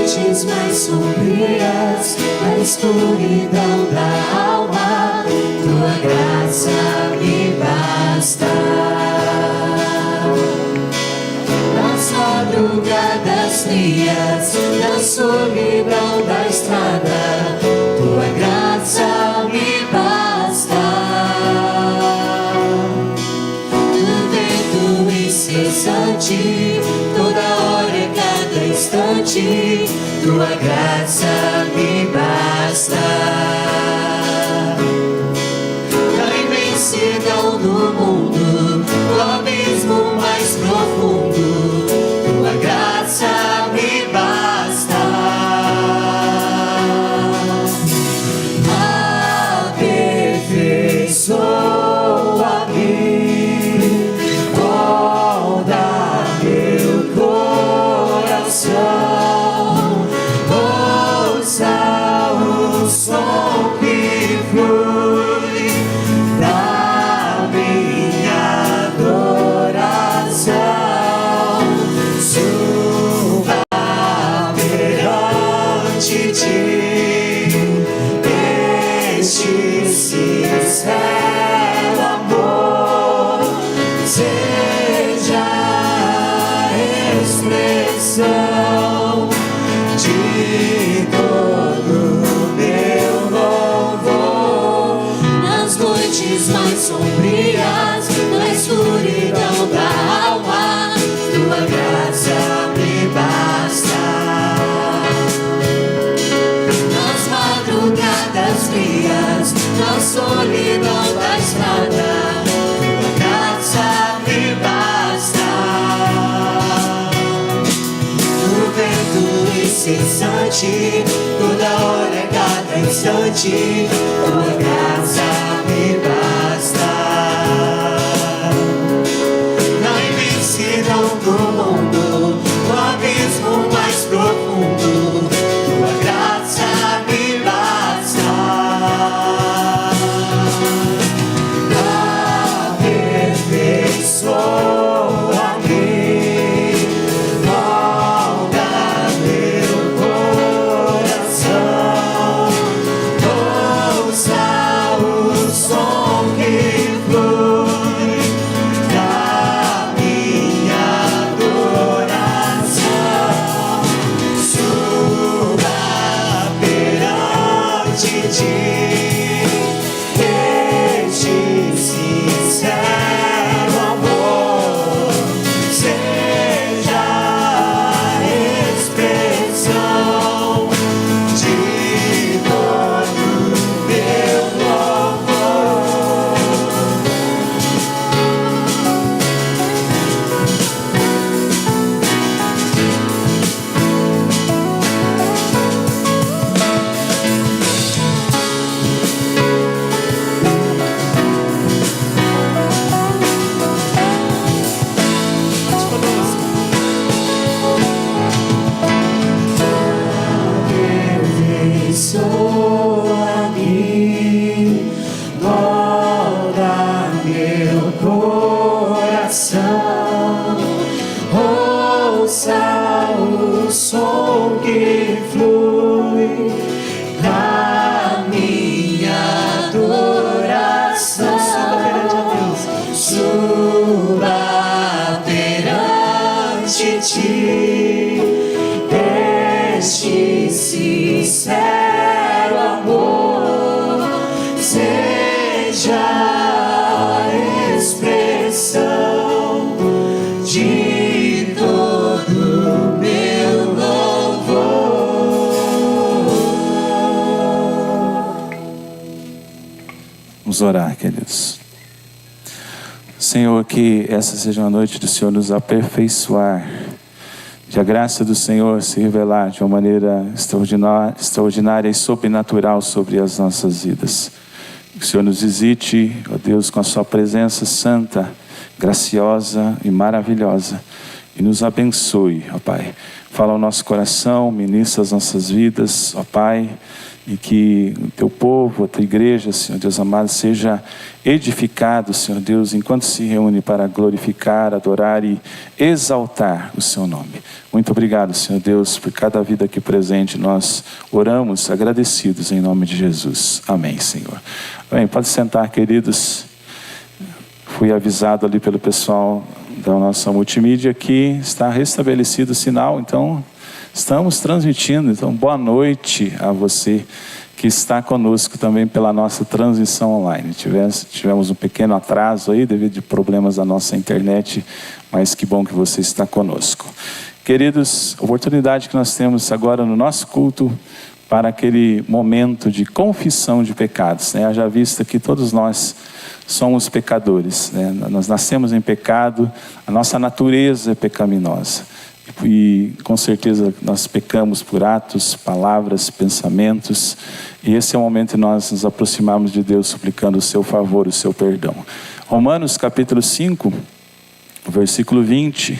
noites mais sombrias, na escuridão da alma, tua graça me basta. Nas madrugadas frias, na solidão da estrada, tua graça me basta. No vento incessante, toda hora, cada instante, tua graça me basta. Na imensidão do mundo, no abismo mais profundo, tua graça me basta. Aperfeiçoa-me, molda meu coração, ouça o som que flui da minha adoração, suba perante ti este sincero amor, seja a expressão de todo meu louvor. Nas noites mais sombrias, na escuridão da alma, tua graça me basta. Nas madrugadas frias, na solidão da estrada, tua graça me basta. No vento incessante, toda hora, cada instante, tua graça me basta. Na imensidão do mundo, no abismo mais profundo, tua graça me basta. Aperfeiçoa-me, molda meu coração, ouça o som que flui da minha adoração, suba perante ti este sincero amor, seja a expressão de todo meu louvor. Aperfeiçoa-me, molda meu coração, ouça o som que flui da minha adoração, suba perante ti este sincero amor, seja a expressão de todo meu louvor. Vamos orar, queridos. Senhor, que essa seja uma noite do Senhor nos aperfeiçoar, de a graça do Senhor se revelar de uma maneira extraordinária e sobrenatural sobre as nossas vidas. Que o Senhor nos visite, ó Deus, com a sua presença santa, graciosa e maravilhosa, e nos abençoe, ó Pai. Fala ao nosso coração, ministra as nossas vidas, ó Pai, e que o teu povo, a tua igreja, Senhor Deus amado, seja edificado, Senhor Deus, enquanto se reúne para glorificar, adorar e exaltar o seu nome. Muito obrigado, Senhor Deus, por cada vida aqui presente. Nós oramos agradecidos em nome de Jesus. Amém, Senhor. Bem, pode sentar, queridos. Fui avisado ali pelo pessoal da nossa multimídia que está restabelecido o sinal, então estamos transmitindo. Então, boa noite a você que está conosco também pela nossa transmissão online. Tivemos um pequeno atraso aí devido a problemas da nossa internet, mas que bom que você está conosco. Queridos, oportunidade que nós temos agora no nosso culto para aquele momento de confissão de pecados, né? Haja vista que todos nós somos pecadores, né? Nós nascemos em pecado, a nossa natureza é pecaminosa. E com certeza nós pecamos por atos, palavras, pensamentos. E esse é o momento em que nós nos aproximamos de Deus suplicando o seu favor, o seu perdão. Romanos capítulo 5, versículo 20.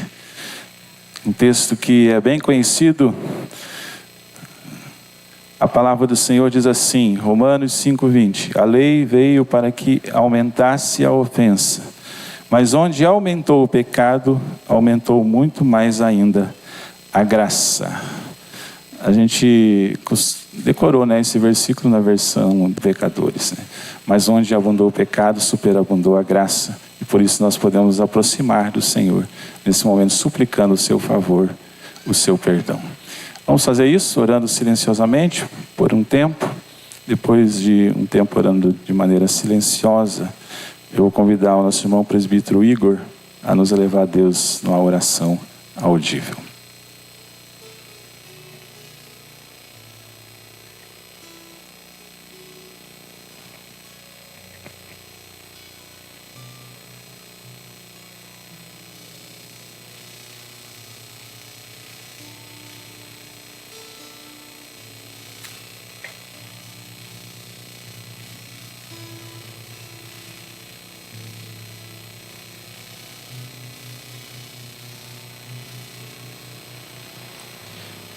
Um texto que é bem conhecido. A palavra do Senhor diz assim, Romanos 5:20. A lei veio para que aumentasse a ofensa. Mas onde aumentou o pecado, aumentou muito mais ainda a graça. A gente decorou, né, esse versículo na versão de pecadores, né? Mas onde abundou o pecado, superabundou a graça. E por isso nós podemos nos aproximar do Senhor, nesse momento suplicando o seu favor, o seu perdão. Vamos fazer isso orando silenciosamente por um tempo. Depois de um tempo orando de maneira silenciosa, eu vou convidar o nosso irmão presbítero Igor a nos levar a Deus numa oração audível.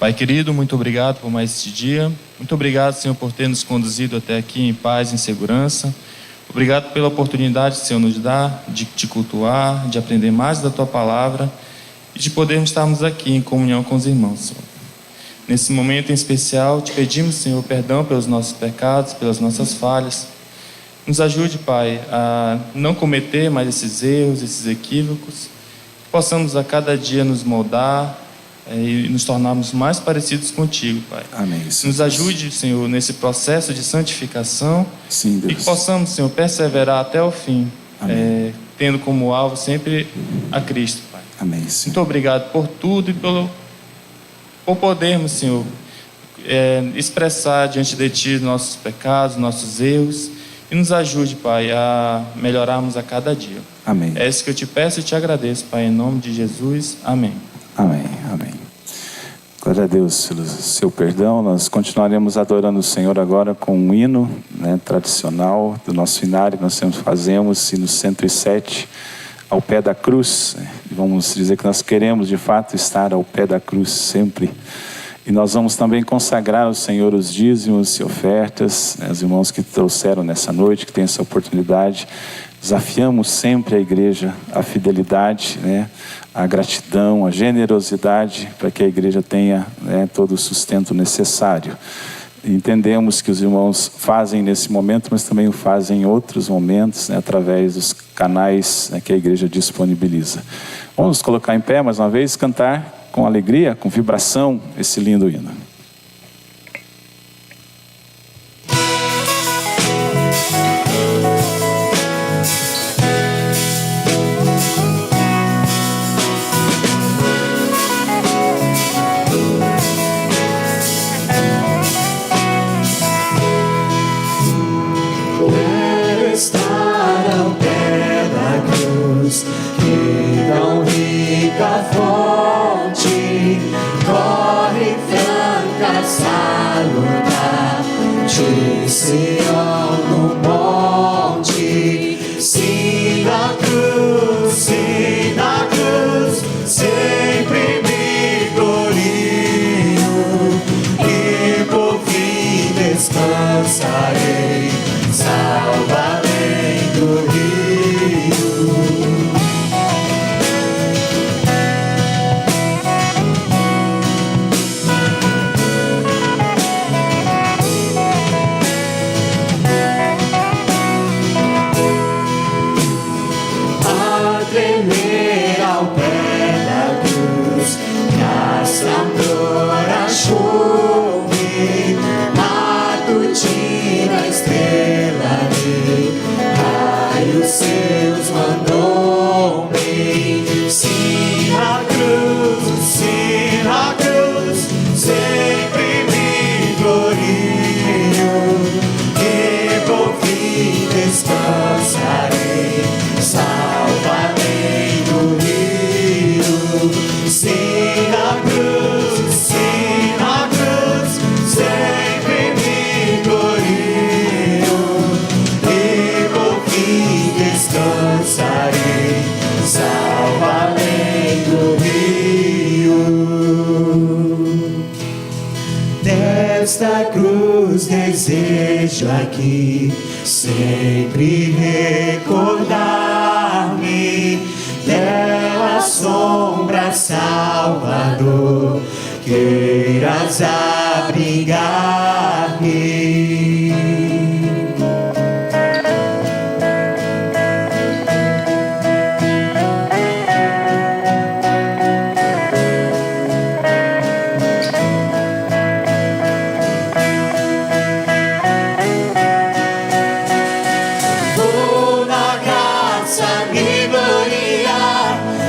Pai querido, muito obrigado por mais este dia. Muito obrigado, Senhor, por ter nos conduzido até aqui em paz, em segurança. Obrigado pela oportunidade que o Senhor nos dá de te cultuar, de aprender mais da Tua Palavra e de podermos estarmos aqui em comunhão com os irmãos, Senhor. Nesse momento em especial, te pedimos, Senhor, perdão pelos nossos pecados, pelas nossas falhas. Nos ajude, Pai, a não cometer mais esses erros, esses equívocos. Que possamos a cada dia nos moldar e nos tornarmos mais parecidos contigo, Pai. Amém. Nos ajude, Senhor, nesse processo de santificação. Sim, Deus. E que possamos, Senhor, perseverar até o fim, tendo como alvo sempre a Cristo, Pai. Amém, Senhor. Muito obrigado por tudo e por podermos, Senhor, expressar diante de Ti nossos pecados, nossos erros. E nos ajude, Pai, a melhorarmos a cada dia. Amém. É isso que eu te peço e te agradeço, Pai, em nome de Jesus. Amém. Amém, amém. Glória a Deus pelo seu perdão. Nós continuaremos adorando o Senhor agora com um hino, né, tradicional do nosso inário que nós sempre fazemos, hino 107, ao pé da cruz. Vamos dizer que nós queremos de fato estar ao pé da cruz sempre. E nós vamos também consagrar ao Senhor os dízimos e ofertas, né, os irmãos que trouxeram nessa noite, que têm essa oportunidade. Desafiamos sempre a igreja, a fidelidade, né, a gratidão, a generosidade, para que a igreja tenha, né, todo o sustento necessário. Entendemos que os irmãos fazem nesse momento, mas também o fazem em outros momentos, né, através dos canais, né, que a igreja disponibiliza. Vamos nos colocar em pé mais uma vez, cantar com alegria, com vibração, esse lindo hino. Estar ao pé da cruz, que tão rica fonte corre franca salutar de Sião no monte. Siga a cruz, siga a cruz, siga Nesta cruz desejo aqui sempre recordar-me dela sombra, Salvador, queiras abrigar-me.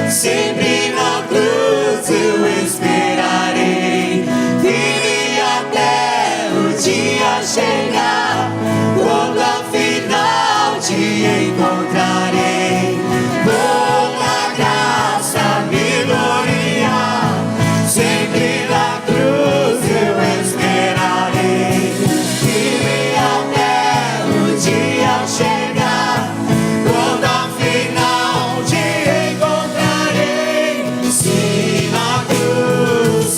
Sempre na cruz eu esperarei, firme até o dia chegar, quando afinal te encontrarei. Vou na graça me gloriar, sempre na cruz eu esperarei, firme até o dia chegar, quando afinal te encontrarei. Sim, na cruz,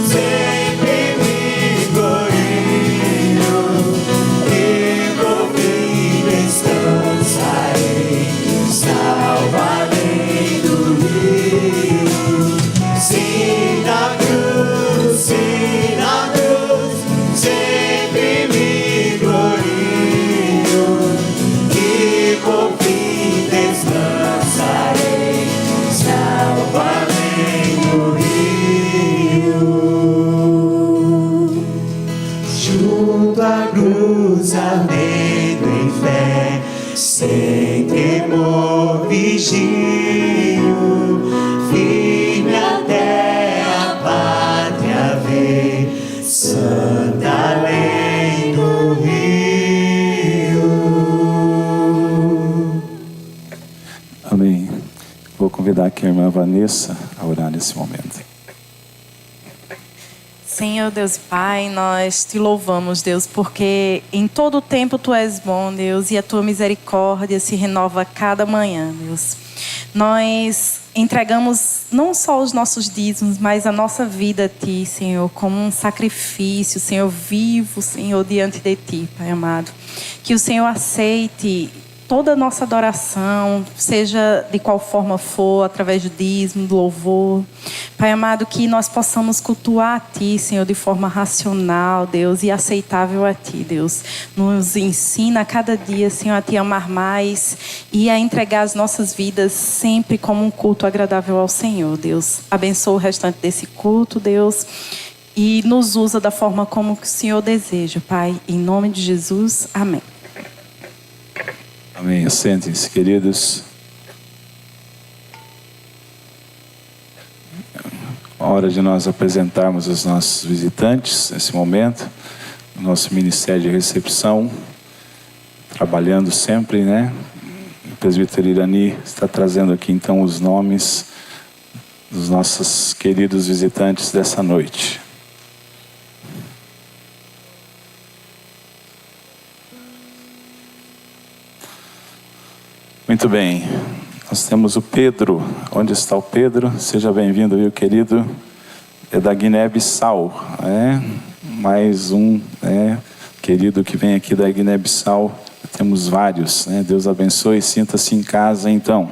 sempre me glorio, e por fim descansarei, salvo além do rio. Sim, na cruz, sempre me glorio, e por fim descansarei, salvo além do rio. Junto à cruz ardendo em fé, sem temor vigio, firme até a pátria ver, santa além do rio. Amém. Vou convidar aqui a irmã Vanessa a orar nesse momento. Senhor Deus e Pai, nós te louvamos, Deus, porque em todo o tempo Tu és bom, Deus, e a Tua misericórdia se renova a cada manhã, Deus. Nós entregamos não só os nossos dízimos, mas a nossa vida a Ti, Senhor, como um sacrifício, Senhor, vivo, Senhor, diante de Ti, Pai amado. Que o Senhor aceite toda a nossa adoração, seja de qual forma for, através do dízimo, do louvor. Pai amado, que nós possamos cultuar a Ti, Senhor, de forma racional, Deus, e aceitável a Ti, Deus. Nos ensina a cada dia, Senhor, a Te amar mais e a entregar as nossas vidas sempre como um culto agradável ao Senhor, Deus. Abençoa o restante desse culto, Deus, e nos usa da forma como o Senhor deseja, Pai. Em nome de Jesus, amém. Amém. Sentem-se, queridos. Hora de nós apresentarmos os nossos visitantes nesse momento. O nosso ministério de recepção, trabalhando sempre, né? O presbítero Irani está trazendo aqui então os nomes dos nossos queridos visitantes dessa noite. Muito bem, nós temos o Pedro. Onde está o Pedro? Seja bem-vindo, viu, querido? É da Guiné-Bissau, mais um querido que vem aqui da Guiné-Bissau. Temos vários, né? Deus abençoe, sinta-se em casa então.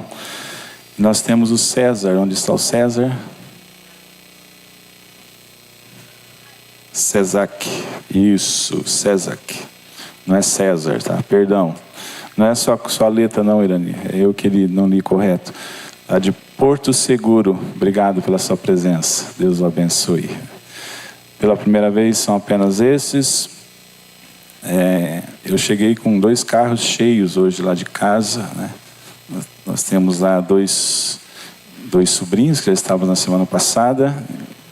Nós temos o César. Onde está o César? Cesac. Isso, Cesac. Não é César, tá? Perdão. Não é só sua letra não, Irani. É eu que não li correto. A de Porto Seguro. Obrigado pela sua presença. Deus o abençoe. Pela primeira vez são apenas esses. Eu cheguei com 2 carros cheios hoje lá de casa, né? Nós temos lá dois sobrinhos que já estavam na semana passada.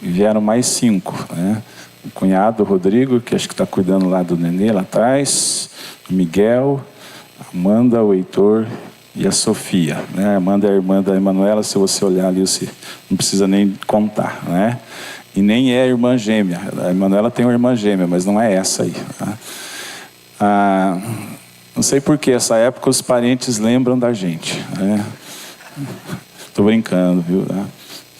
E vieram mais 5, né? O cunhado, o Rodrigo, que acho que está cuidando lá do nenê lá atrás. O Miguel, a Amanda, o Heitor e a Sofia, né? A Amanda é a irmã da Emanuela. Se você olhar ali, você não precisa nem contar, né? E nem é irmã gêmea. A Emanuela tem uma irmã gêmea, mas não é essa aí, tá? Não sei por que essa época os parentes lembram da gente, né? Tô brincando, viu?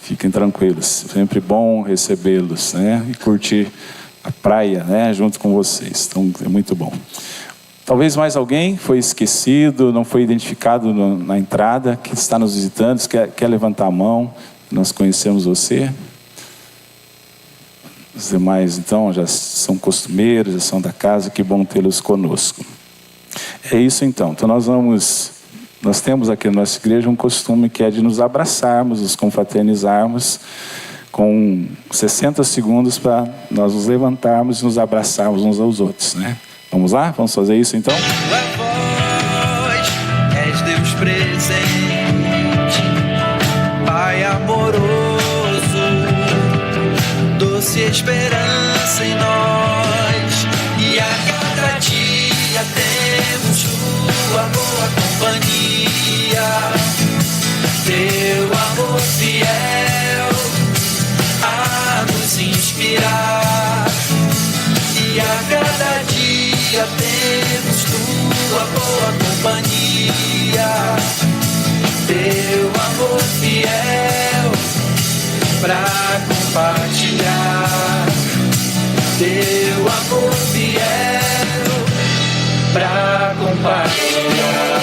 Fiquem tranquilos, sempre bom recebê-los, né? E curtir a praia, né? Junto com vocês, então é muito bom. Talvez mais alguém foi esquecido, não foi identificado na entrada, que está nos visitando, quer levantar a mão, nós conhecemos você. Os demais, então, já são costumeiros, já são da casa, que bom tê-los conosco. É isso, então. Então, nós temos aqui na nossa igreja um costume que é de nos abraçarmos, nos confraternizarmos, com 60 segundos para nós nos levantarmos e nos abraçarmos uns aos outros, né? Vamos lá? Vamos fazer isso, então? Tua voz és Deus presente, Pai amoroso, doce esperança em nós, e a cada dia temos tua boa companhia, teu amor fiel a nos inspirar, e a cada dia temos tua boa companhia, teu amor fiel pra compartilhar, teu amor fiel pra compartilhar.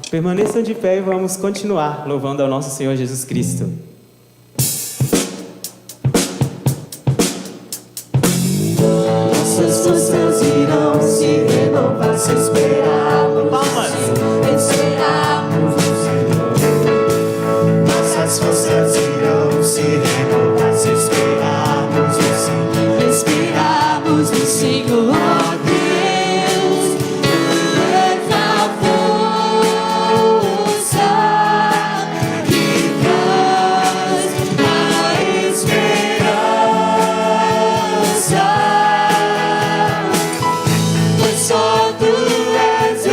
Permaneçam de pé e vamos continuar louvando ao nosso Senhor Jesus Cristo. Nossas forças irão se renovar se esperarmos. Palmas! Esperarmos no Senhor. Nossas forças irão se renovar se esperarmos no Senhor. Esperarmos no Senhor. Ó Deus, tanta força que traz a esperança. Pois só tu és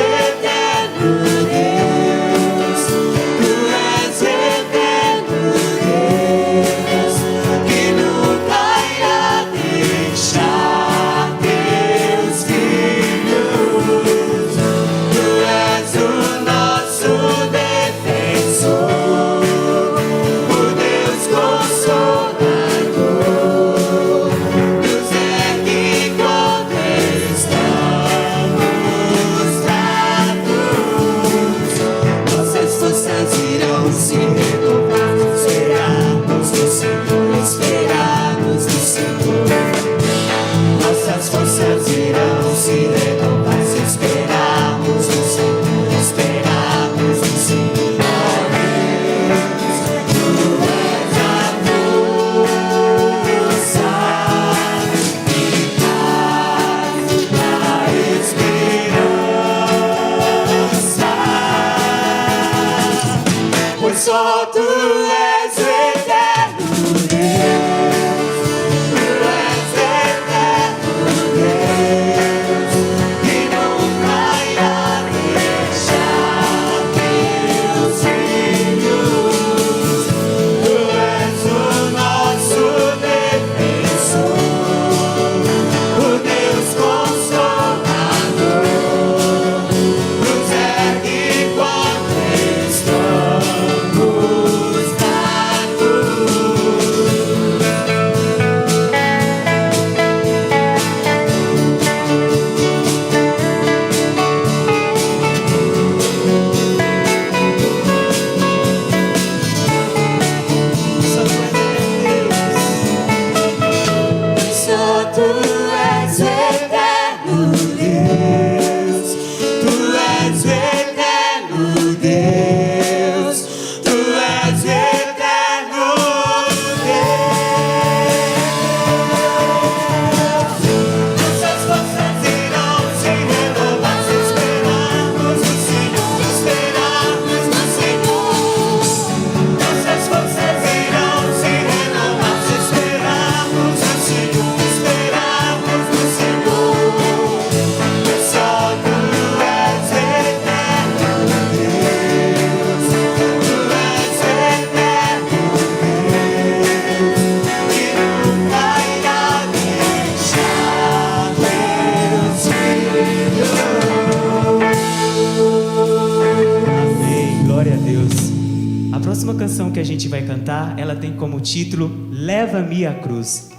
vai cantar, ela tem como título Leva-me à Cruz.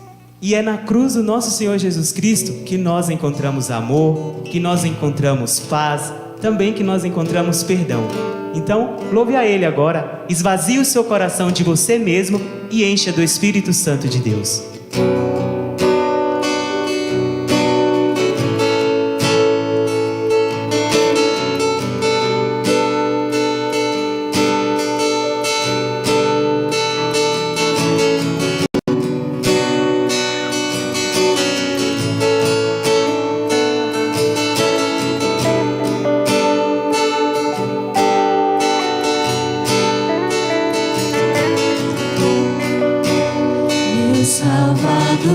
E é na cruz do nosso Senhor Jesus Cristo que nós encontramos amor, que nós encontramos paz, também que nós encontramos perdão. Então, louve a Ele agora, esvazie o seu coração de você mesmo e encha do Espírito Santo de Deus. Salvador,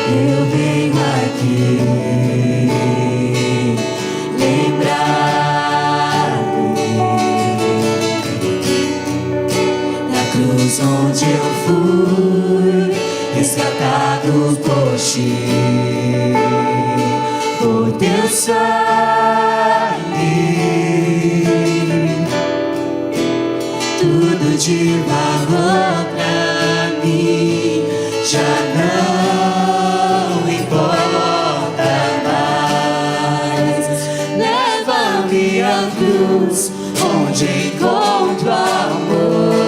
eu venho aqui lembrar-me da cruz onde eu fui resgatado por ti, por teu sangue, tudo de valor pra mim já não importa mais. Leva-me à cruz onde encontro amor.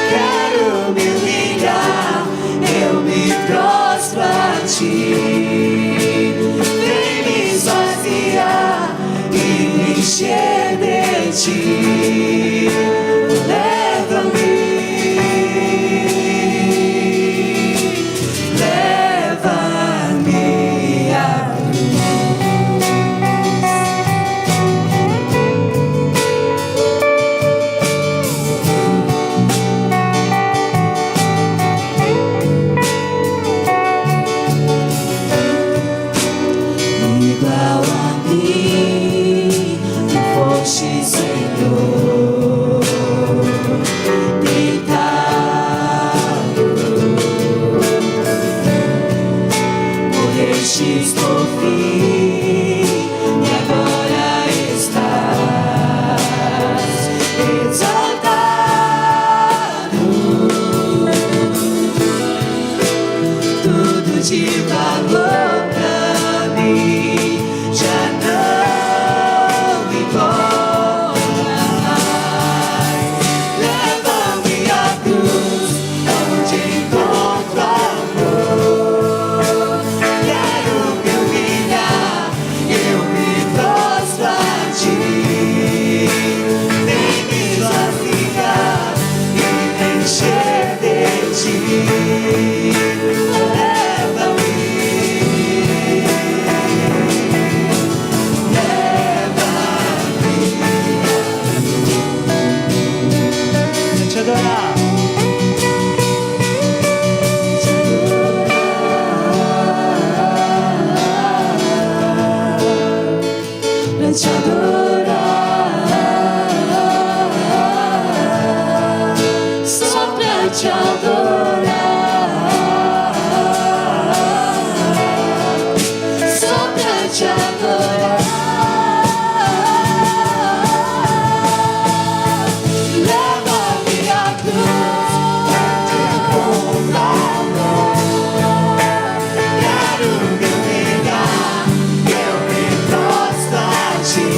Quero me humilhar, eu me prostro a ti. Vem me esvaziar e me encher de ti. Leva-me por fim, e agora estás exaltado. Tudo de valor pra mim já não me importa mais. Leva-me à cruz onde encontro amor. Quero me humilhar, eu me prostro a ti. Vem me esvaziar e me encher de ti. Leva-me, leva-me. Vou te adorar. Pra te adorar, só pra te adorar, só pra te adorar. Leva-me à cruz onde encontro amor. Quero me humilhar, eu me prostro a ti.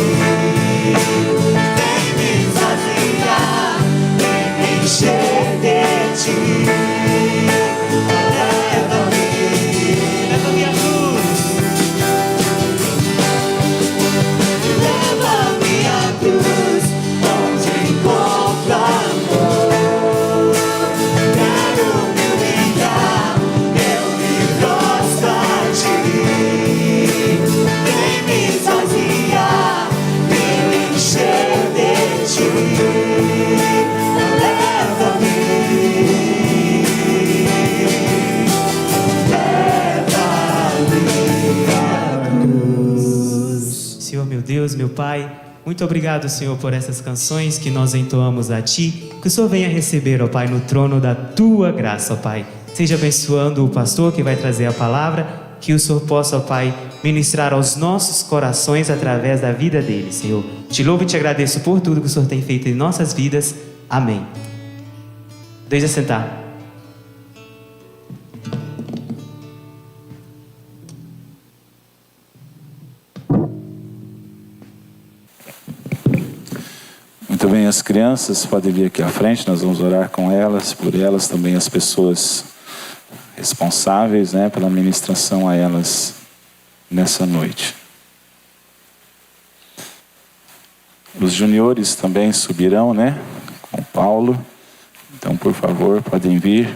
Vem me esvaziar, vem me encher de ti. Leva-me, Leva-me à cruz. leva-me à cruz onde encontro amor. Quero me humilhar, eu me prostro a ti. Vem me esvaziar, vem me encher de ti. Leva-me, leva-me à cruz. Senhor, meu Deus, meu Pai, muito obrigado, Senhor, por essas canções que nós entoamos a Ti. Que o Senhor venha receber, ó Pai, no trono da Tua graça, ó Pai. Seja abençoando o pastor que vai trazer a palavra. Que o Senhor possa, ó Pai, ministrar aos nossos corações através da vida deles, Senhor. Te louvo e te agradeço por tudo que o Senhor tem feito em nossas vidas. Amém. Deixa sentar. Muito bem, as crianças podem vir aqui à frente, nós vamos orar com elas, por elas também as pessoas responsáveis, pela ministração a elas nessa noite. Os juniores também subirão, com o Paulo. Então, por favor, podem vir.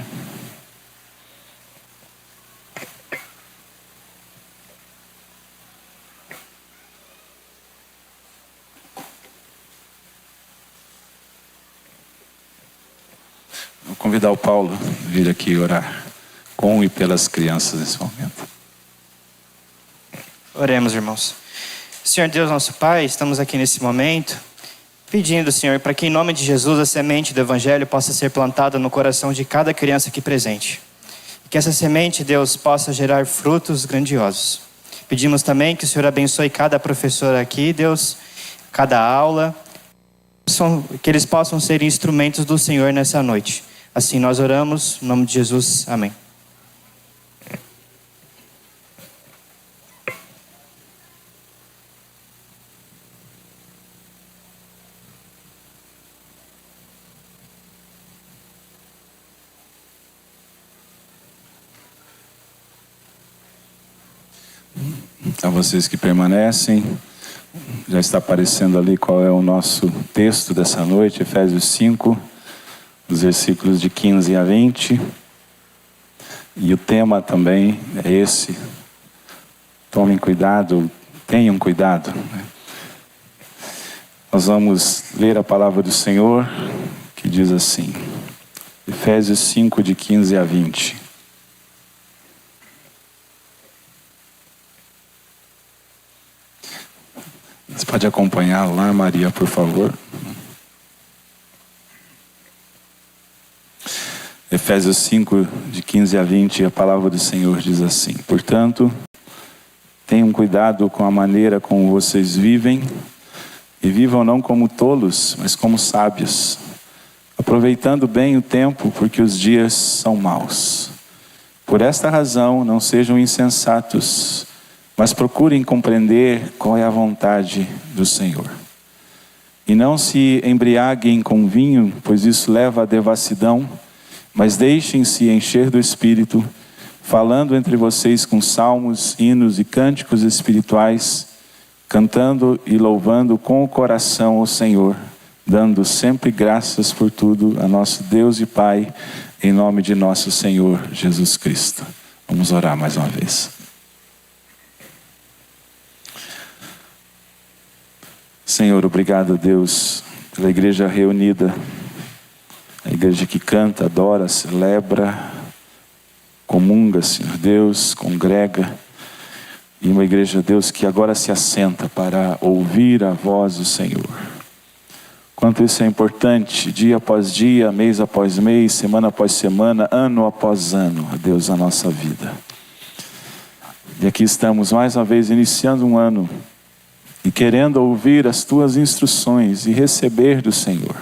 Vou convidar o Paulo a vir aqui orar com e pelas crianças nesse momento. Oremos, irmãos. Senhor Deus, nosso Pai, estamos aqui nesse momento pedindo, Senhor, para que em nome de Jesus a semente do Evangelho possa ser plantada no coração de cada criança aqui presente. Que essa semente, Deus, possa gerar frutos grandiosos. Pedimos também que o Senhor abençoe cada professor aqui, Deus, cada aula, que eles possam ser instrumentos do Senhor nessa noite. Assim nós oramos, em nome de Jesus. Amém. A vocês que permanecem, já está aparecendo ali qual é o nosso texto dessa noite, Efésios 5, dos versículos de 15 a 20. E o tema também é esse: tomem cuidado, tenham cuidado. Nós vamos ler a palavra do Senhor, que diz assim, Efésios 5, de 15 a 20. Você pode acompanhar lá, Maria, por favor. Efésios 5, de 15 a 20, a palavra do Senhor diz assim: portanto, tenham cuidado com a maneira como vocês vivem, e vivam não como tolos, mas como sábios, aproveitando bem o tempo, porque os dias são maus. Por esta razão, não sejam insensatos, mas procurem compreender qual é a vontade do Senhor. E não se embriaguem com vinho, pois isso leva à devassidão, mas deixem-se encher do Espírito, falando entre vocês com salmos, hinos e cânticos espirituais, cantando e louvando com o coração ao Senhor, dando sempre graças por tudo a nosso Deus e Pai, em nome de nosso Senhor Jesus Cristo. Vamos orar mais uma vez. Senhor, obrigado, Deus, pela igreja reunida, a igreja que canta, adora, celebra, comunga, Senhor Deus, congrega, e uma igreja, Deus, que agora se assenta para ouvir a voz do Senhor. Quanto isso é importante, dia após dia, mês após mês, semana após semana, ano após ano, Deus, na nossa vida. E aqui estamos mais uma vez iniciando um ano, e querendo ouvir as tuas instruções e receber do Senhor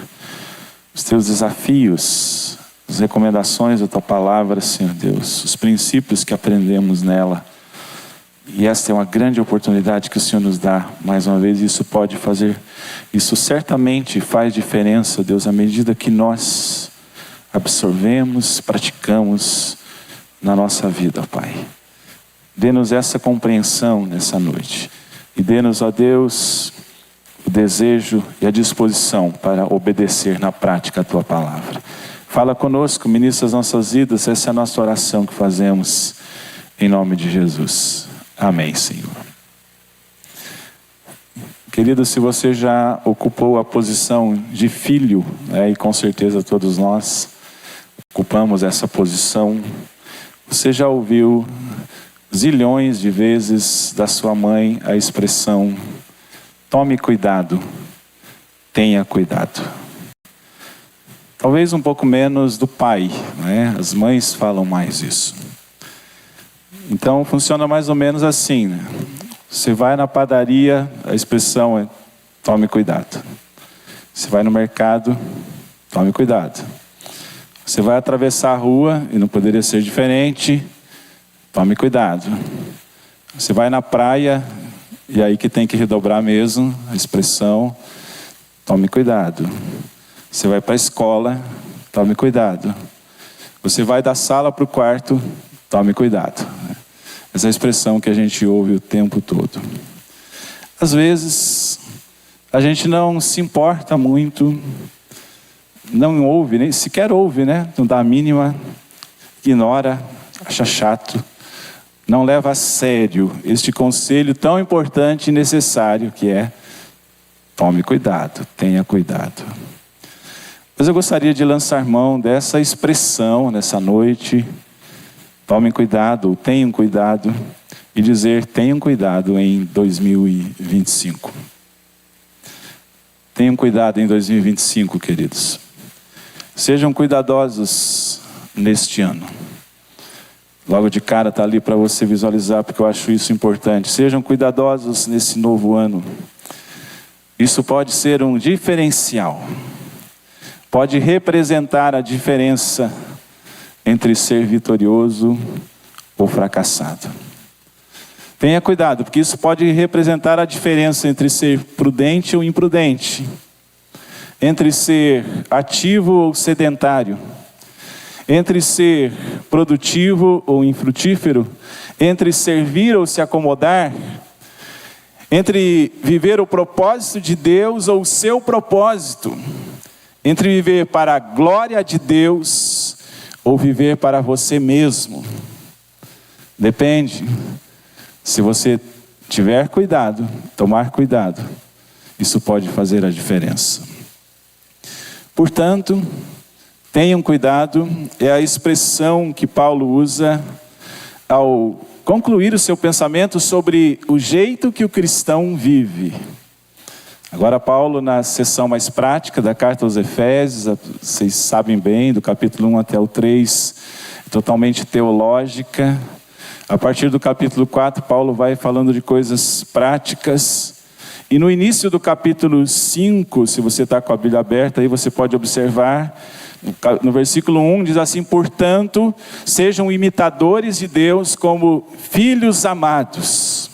os teus desafios, as recomendações da tua palavra, Senhor Deus, os princípios que aprendemos nela. E esta é uma grande oportunidade que o Senhor nos dá, mais uma vez. Isso certamente faz diferença, Deus, à medida que nós absorvemos, praticamos na nossa vida, Pai. Dê-nos essa compreensão nessa noite. E dê-nos, ó Deus, o desejo e a disposição para obedecer na prática a Tua palavra. Fala conosco, ministra as nossas vidas, essa é a nossa oração que fazemos em nome de Jesus. Amém, Senhor. Querido, se você já ocupou a posição de filho, e com certeza todos nós ocupamos essa posição, você já ouviu zilhões de vezes da sua mãe a expressão: tome cuidado, tenha cuidado. Talvez um pouco menos do pai, As mães falam mais isso. Então funciona mais ou menos assim, Você vai na padaria, a expressão é: tome cuidado. Você vai no mercado, tome cuidado. Você vai atravessar a rua, e não poderia ser diferente, tome cuidado. Você vai na praia, e aí que tem que redobrar mesmo a expressão: tome cuidado. Você vai para a escola, tome cuidado. Você vai da sala para o quarto, tome cuidado. Essa é a expressão que a gente ouve o tempo todo. Às vezes, a gente não se importa muito, não ouve, nem sequer ouve, né? Não dá a mínima, ignora, acha chato, não leva a sério este conselho tão importante e necessário que é: tome cuidado, tenha cuidado. Mas eu gostaria de lançar mão dessa expressão nessa noite: tomem cuidado, tenham cuidado, e dizer: tenham cuidado em 2025. Tenham cuidado em 2025, queridos. Sejam cuidadosos neste ano. Logo de cara está ali para você visualizar, porque eu acho isso importante. Sejam cuidadosos nesse novo ano. Isso pode ser um diferencial. Pode representar a diferença entre ser vitorioso ou fracassado. Tenha cuidado, porque isso pode representar a diferença entre ser prudente ou imprudente, entre ser ativo ou sedentário, entre ser produtivo ou infrutífero, entre servir ou se acomodar, entre viver o propósito de Deus ou o seu propósito, entre viver para a glória de Deus ou viver para você mesmo. Depende. Se você tiver cuidado, tomar cuidado, isso pode fazer a diferença. Portanto, tenham cuidado, é a expressão que Paulo usa ao concluir o seu pensamento sobre o jeito que o cristão vive. Agora Paulo, na seção mais prática da carta aos Efésios, vocês sabem bem, do capítulo 1 até o 3, totalmente teológica. A partir do capítulo 4, Paulo vai falando de coisas práticas. E no início do capítulo 5, se você está com a Bíblia aberta, aí você pode observar, no versículo 1 diz assim: portanto, sejam imitadores de Deus como filhos amados.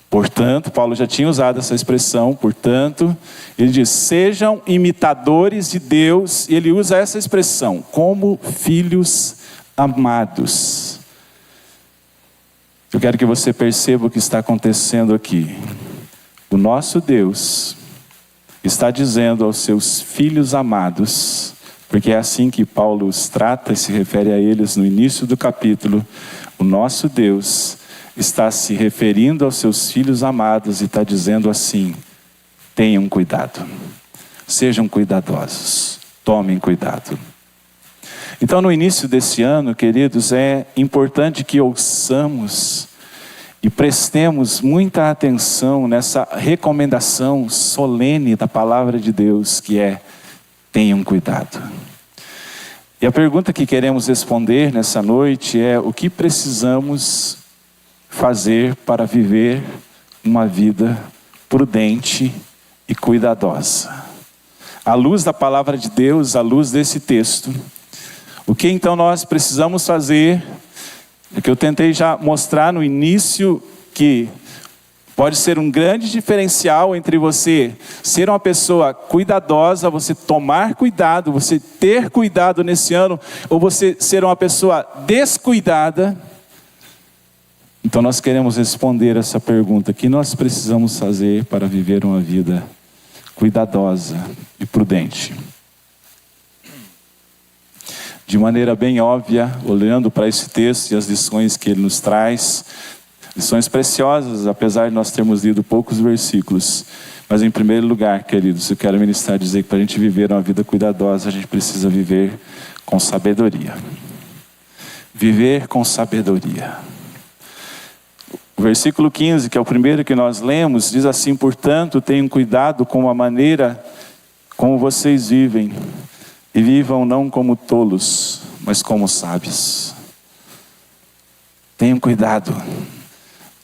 Portanto, Paulo já tinha usado essa expressão, portanto, ele diz: sejam imitadores de Deus, e ele usa essa expressão, como filhos amados. Eu quero que você perceba o que está acontecendo aqui. O nosso Deus está dizendo aos seus filhos amados, porque é assim que Paulo os trata e se refere a eles no início do capítulo. O nosso Deus está se referindo aos seus filhos amados e está dizendo assim: tenham cuidado, sejam cuidadosos, tomem cuidado. Então, no início desse ano, queridos, é importante que ouçamos e prestemos muita atenção nessa recomendação solene da palavra de Deus, que é: tenham cuidado. E a pergunta que queremos responder nessa noite é: o que precisamos fazer para viver uma vida prudente e cuidadosa? À luz da palavra de Deus, à luz desse texto, o que então nós precisamos fazer? É que eu tentei já mostrar no início que pode ser um grande diferencial entre você ser uma pessoa cuidadosa, você tomar cuidado, você ter cuidado nesse ano, ou você ser uma pessoa descuidada. Então nós queremos responder essa pergunta: o que nós precisamos fazer para viver uma vida cuidadosa e prudente? De maneira bem óbvia, olhando para esse texto e as lições que ele nos traz, lições preciosas, apesar de nós termos lido poucos versículos. Mas em primeiro lugar, queridos, eu quero ministrar, dizer que para a gente viver uma vida cuidadosa, a gente precisa viver com sabedoria. Viver com sabedoria. O versículo 15, que é o primeiro que nós lemos, diz assim: portanto, tenham cuidado com a maneira como vocês vivem, e vivam não como tolos, mas como sábios. Tenham cuidado.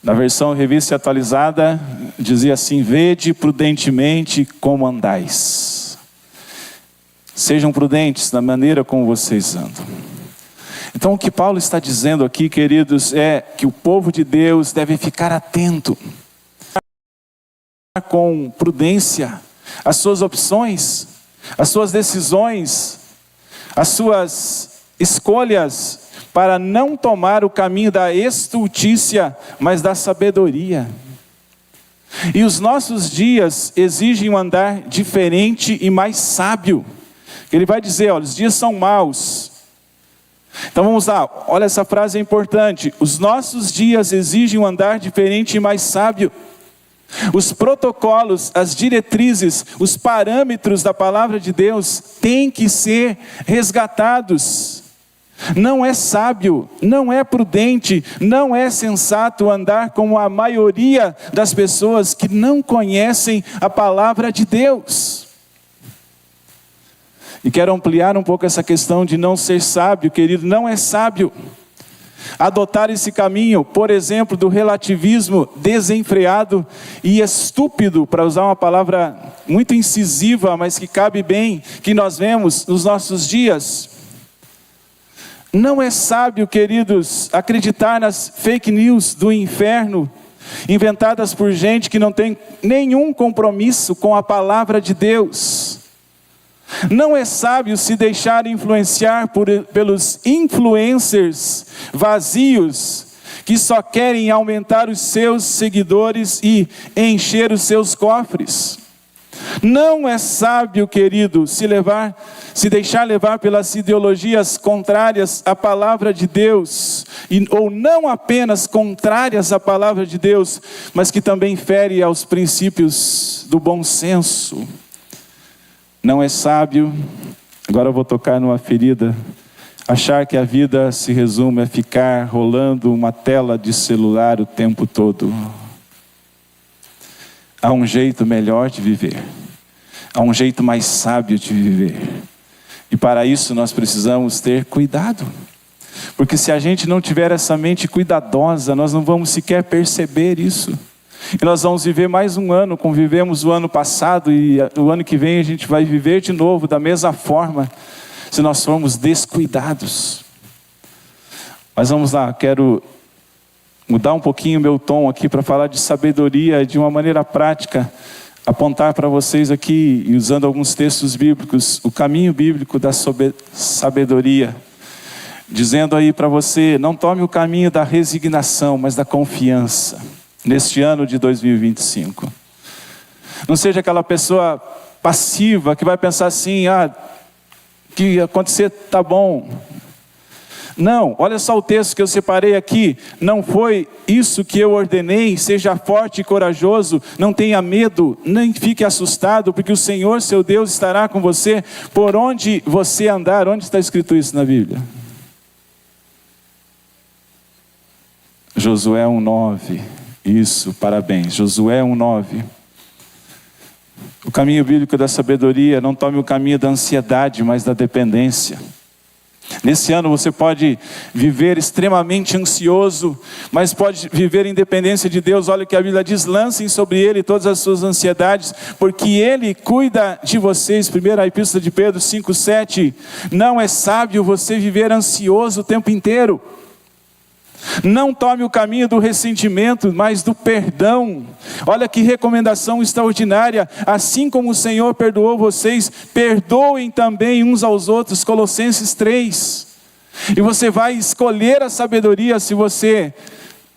Na versão revista atualizada, dizia assim: vede prudentemente como andais. Sejam prudentes na maneira como vocês andam. Então o que Paulo está dizendo aqui, queridos, é que o povo de Deus deve ficar atento, com prudência, as suas opções, as suas decisões, as suas escolhas, para não tomar o caminho da estultícia, mas da sabedoria. E os nossos dias exigem um andar diferente e mais sábio. Ele vai dizer, olha, os dias são maus. Então vamos lá, olha, essa frase é importante. Os nossos dias exigem um andar diferente e mais sábio. Os protocolos, as diretrizes, os parâmetros da palavra de Deus têm que ser resgatados. Não é sábio, não é prudente, não é sensato andar como a maioria das pessoas que não conhecem a palavra de Deus. E quero ampliar um pouco essa questão de não ser sábio, querido. Não é sábio adotar esse caminho, por exemplo, do relativismo desenfreado e estúpido, para usar uma palavra muito incisiva, mas que cabe bem, que nós vemos nos nossos dias. Não é sábio, queridos, acreditar nas fake news do inferno, inventadas por gente que não tem nenhum compromisso com a palavra de Deus. Não é sábio se deixar influenciar pelos influencers vazios, que só querem aumentar os seus seguidores e encher os seus cofres. Não é sábio, querido, se deixar levar pelas ideologias contrárias à palavra de Deus, ou não apenas contrárias à palavra de Deus, mas que também fere aos princípios do bom senso. Não é sábio, agora eu vou tocar numa ferida, achar que a vida se resume a ficar rolando uma tela de celular o tempo todo. Há um jeito melhor de viver, há um jeito mais sábio de viver, e para isso nós precisamos ter cuidado, porque se a gente não tiver essa mente cuidadosa, nós não vamos sequer perceber isso. E nós vamos viver mais um ano, como vivemos o ano passado, e o ano que vem a gente vai viver de novo da mesma forma, se nós formos descuidados. Mas vamos lá, quero mudar um pouquinho o meu tom aqui para falar de sabedoria de uma maneira prática, apontar para vocês aqui, e usando alguns textos bíblicos, o caminho bíblico da sabedoria, dizendo aí para você, não tome o caminho da resignação, mas da confiança. Neste ano de 2025. Não seja aquela pessoa passiva que vai pensar assim, que acontecer tá bom. Não, olha só o texto que eu separei aqui. Não foi isso que eu ordenei, seja forte e corajoso, não tenha medo, nem fique assustado, porque o Senhor seu Deus estará com você por onde você andar. Onde está escrito isso na Bíblia? Josué 1:9. Isso, parabéns. Josué 1:9. O caminho bíblico da sabedoria, não tome o caminho da ansiedade, mas da dependência. Nesse ano você pode viver extremamente ansioso, mas pode viver em dependência de Deus. Olha o que a Bíblia diz, lancem sobre Ele todas as suas ansiedades, porque Ele cuida de vocês. Primeira Epístola de Pedro 5:7. Não é sábio você viver ansioso o tempo inteiro. Não tome o caminho do ressentimento, mas do perdão. Olha que recomendação extraordinária. Assim como o Senhor perdoou vocês, perdoem também uns aos outros. Colossenses 3. E você vai escolher a sabedoria se você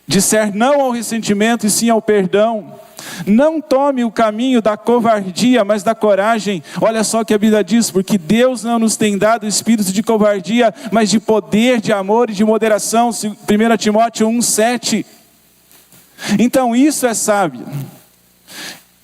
disser não ao ressentimento e sim ao perdão. Não tome o caminho da covardia, mas da coragem. Olha só o que a Bíblia diz, porque Deus não nos tem dado espírito de covardia, mas de poder, de amor e de moderação. 1 Timóteo 1:7. Então isso é sábio.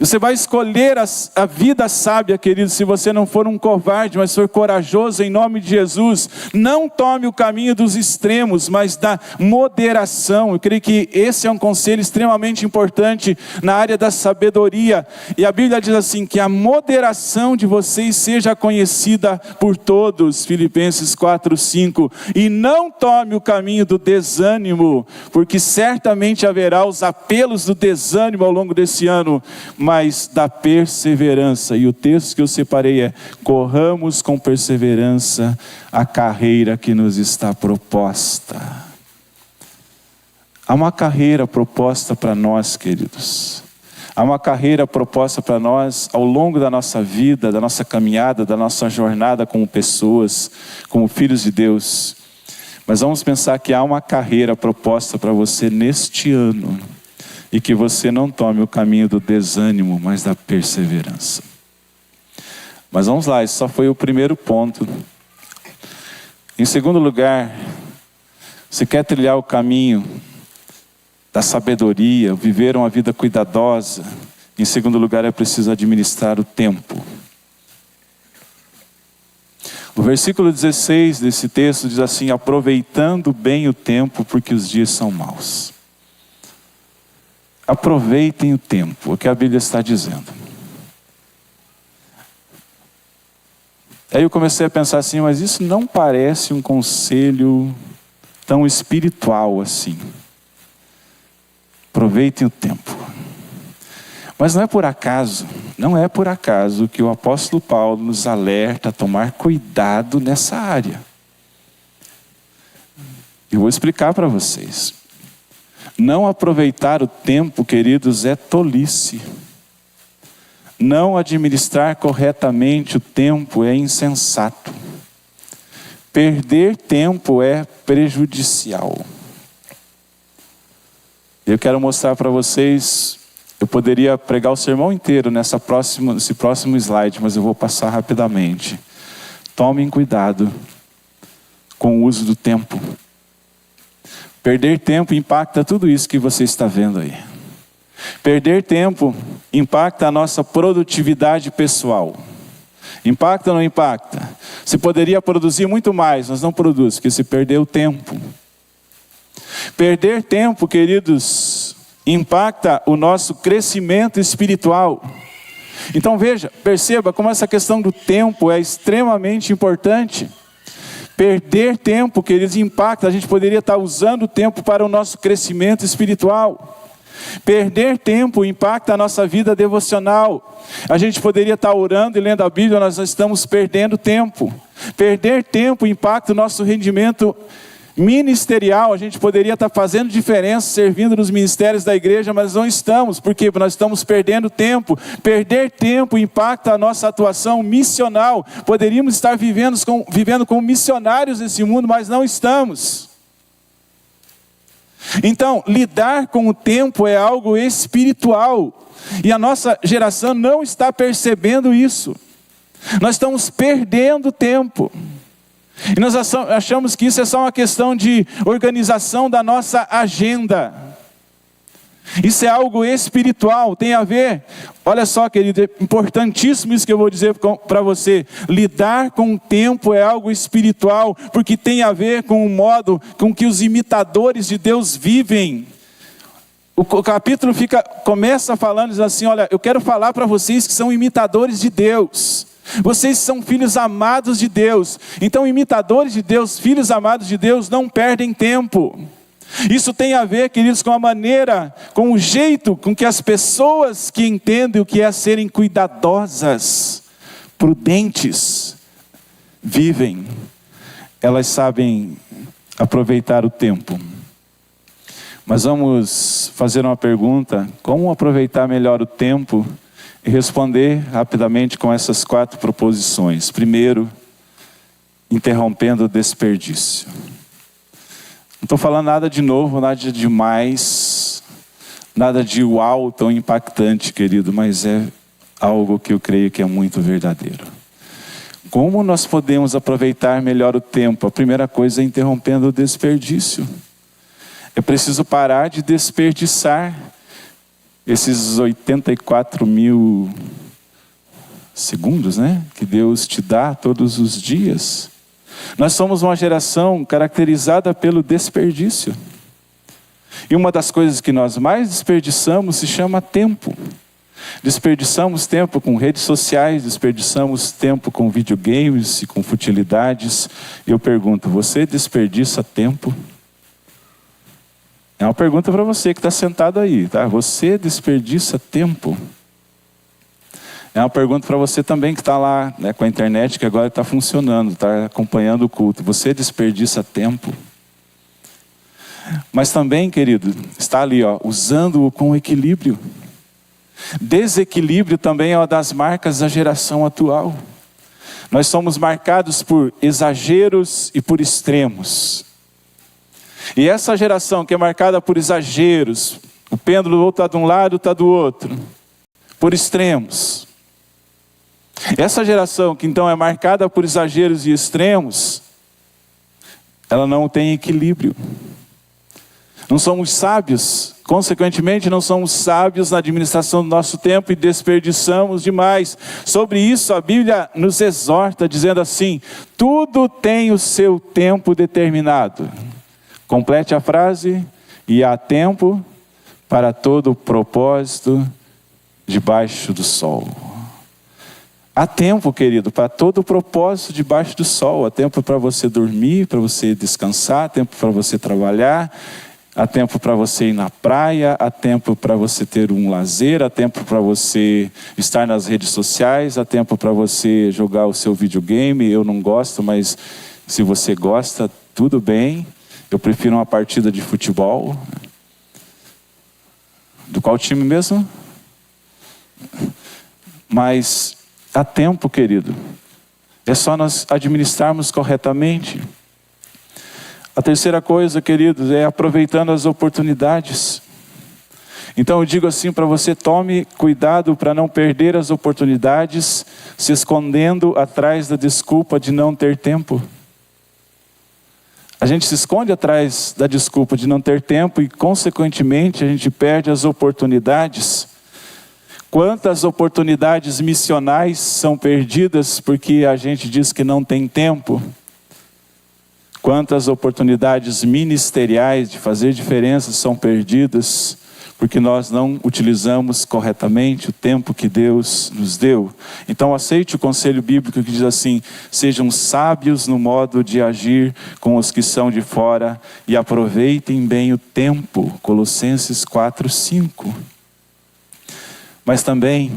Você vai escolher a vida sábia, querido, se você não for um covarde, mas for corajoso em nome de Jesus. Não tome o caminho dos extremos, mas da moderação. Eu creio que esse é um conselho extremamente importante na área da sabedoria. E a Bíblia diz assim, que a moderação de vocês seja conhecida por todos. Filipenses 4:5. E não tome o caminho do desânimo, porque certamente haverá os apelos do desânimo ao longo desse ano, mas da perseverança. E o texto que eu separei é: corramos com perseverança a carreira que nos está proposta. Há uma carreira proposta para nós, queridos. Há uma carreira proposta para nós ao longo da nossa vida, da nossa caminhada, da nossa jornada como pessoas, como filhos de Deus. Mas vamos pensar que há uma carreira proposta para você neste ano. E que você não tome o caminho do desânimo, mas da perseverança. Mas vamos lá, esse só foi o primeiro ponto. Em segundo lugar, você quer trilhar o caminho da sabedoria, viver uma vida cuidadosa. Em segundo lugar, é preciso administrar o tempo. O versículo 16 desse texto diz assim: aproveitando bem o tempo, porque os dias são maus. Aproveitem o tempo, o que a Bíblia está dizendo. Aí eu comecei a pensar assim, mas isso não parece um conselho tão espiritual assim. Aproveitem o tempo. Mas não é por acaso que o apóstolo Paulo nos alerta a tomar cuidado nessa área. Eu vou explicar para vocês. Não aproveitar o tempo, queridos, é tolice. Não administrar corretamente o tempo é insensato. Perder tempo é prejudicial. Eu quero mostrar para vocês, eu poderia pregar o sermão inteiro nesse próximo slide, mas eu vou passar rapidamente. Tomem cuidado com o uso do tempo. Perder tempo impacta tudo isso que você está vendo aí. Perder tempo impacta a nossa produtividade pessoal. Impacta ou não impacta? Você poderia produzir muito mais, mas não produz, porque você perdeu tempo. Perder tempo, queridos, impacta o nosso crescimento espiritual. Então perceba como essa questão do tempo é extremamente importante. Perder tempo, queridos, impacta. A gente poderia estar usando o tempo para o nosso crescimento espiritual. Perder tempo impacta a nossa vida devocional. A gente poderia estar orando e lendo a Bíblia, nós estamos perdendo tempo. Perder tempo impacta o nosso rendimento ministerial. A gente poderia estar fazendo diferença, servindo nos ministérios da igreja, mas não estamos. Por quê? Porque nós estamos perdendo tempo. Perder tempo impacta a nossa atuação missional. Poderíamos estar vivendo como missionários nesse mundo, mas não estamos. Então, lidar com o tempo é algo espiritual. E a nossa geração não está percebendo isso. Nós estamos perdendo tempo. E nós achamos que isso é só uma questão de organização da nossa agenda. Isso é algo espiritual, tem a ver, olha só, querido, é importantíssimo isso que eu vou dizer para você. Lidar com o tempo é algo espiritual, porque tem a ver com o modo com que os imitadores de Deus vivem. O capítulo começa falando, diz assim: olha, eu quero falar para vocês que são imitadores de Deus. Vocês são filhos amados de Deus. Então, imitadores de Deus, filhos amados de Deus, não perdem tempo. Isso tem a ver, queridos, com a maneira, com o jeito com que as pessoas que entendem o que é serem cuidadosas, prudentes, vivem. Elas sabem aproveitar o tempo. Mas vamos fazer uma pergunta: como aproveitar melhor o tempo? E responder rapidamente com essas 4 proposições. Primeiro, interrompendo o desperdício. Não estou falando nada de novo, nada de demais, nada de uau tão impactante, querido, mas é algo que eu creio que é muito verdadeiro. Como nós podemos aproveitar melhor o tempo? A primeira coisa é interrompendo o desperdício. É preciso parar de desperdiçar. esses 84 mil segundos, né? Que Deus te dá todos os dias. Nós somos uma geração caracterizada pelo desperdício. E uma das coisas que nós mais desperdiçamos se chama tempo. Desperdiçamos tempo com redes sociais, desperdiçamos tempo com videogames e com futilidades. Eu pergunto, você desperdiça tempo? É uma pergunta para você que está sentado aí, tá? Você desperdiça tempo? É uma pergunta para você também que está lá, né, com a internet, que agora está funcionando, está acompanhando o culto. Você desperdiça tempo? Mas também, querido, está ali, ó, usando-o com equilíbrio. Desequilíbrio também é uma das marcas da geração atual. Nós somos marcados por exageros e por extremos. E essa geração que é marcada por exageros, o pêndulo ou está de um lado ou está do outro, por extremos. Essa geração que então é marcada por exageros e extremos, ela não tem equilíbrio. Não somos sábios, consequentemente não somos sábios na administração do nosso tempo e desperdiçamos demais. Sobre isso a Bíblia nos exorta dizendo assim: tudo tem o seu tempo determinado. Complete a frase: e há tempo para todo propósito debaixo do sol. Há tempo, querido, para todo propósito debaixo do sol. Há tempo para você dormir, para você descansar, há tempo para você trabalhar, há tempo para você ir na praia, há tempo para você ter um lazer, há tempo para você estar nas redes sociais, há tempo para você jogar o seu videogame. Eu não gosto, mas se você gosta, tudo bem. Eu prefiro uma partida de futebol. Do qual time mesmo? Mas há tempo, querido. É só nós administrarmos corretamente. A terceira coisa, queridos, é aproveitando as oportunidades. Então eu digo assim para você: tome cuidado para não perder as oportunidades se escondendo atrás da desculpa de não ter tempo. A gente se esconde atrás da desculpa de não ter tempo e, consequentemente, a gente perde as oportunidades. Quantas oportunidades missionais são perdidas porque a gente diz que não tem tempo? Quantas oportunidades ministeriais de fazer diferença são perdidas porque nós não utilizamos corretamente o tempo que Deus nos deu? Então aceite o conselho bíblico que diz assim: sejam sábios no modo de agir com os que são de fora e aproveitem bem o tempo. Colossenses 4:5. Mas também,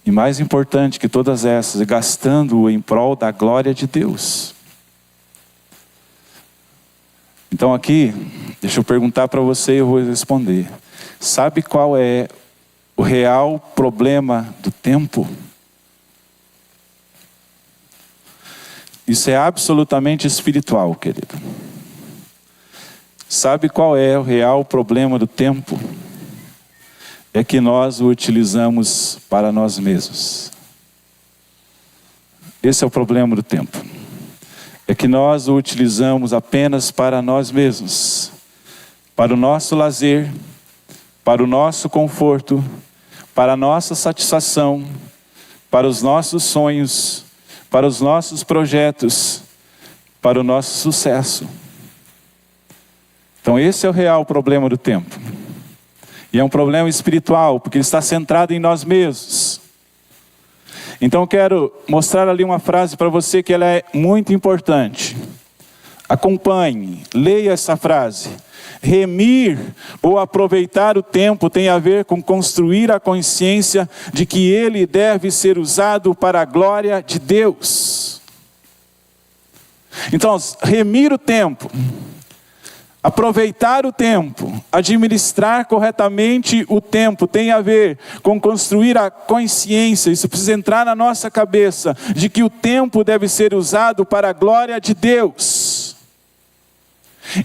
e mais importante que todas essas, gastando-o em prol da glória de Deus. Então aqui, deixa eu perguntar para você e eu vou responder. Sabe qual é o real problema do tempo? Isso é absolutamente espiritual, querido. Sabe qual é o real problema do tempo? É que nós o utilizamos para nós mesmos. Esse é o problema do tempo. É que nós o utilizamos apenas para nós mesmos, para o nosso lazer, para o nosso conforto, para a nossa satisfação, para os nossos sonhos, para os nossos projetos, para o nosso sucesso. Então esse é o real problema do tempo. E é um problema espiritual, porque ele está centrado em nós mesmos. Então eu quero mostrar ali uma frase para você que ela é muito importante. Acompanhe, leia essa frase. Remir ou aproveitar o tempo tem a ver com construir a consciência de que ele deve ser usado para a glória de Deus. Então, remir o tempo, aproveitar o tempo, administrar corretamente o tempo tem a ver com construir a consciência. Isso precisa entrar na nossa cabeça de que o tempo deve ser usado para a glória de Deus.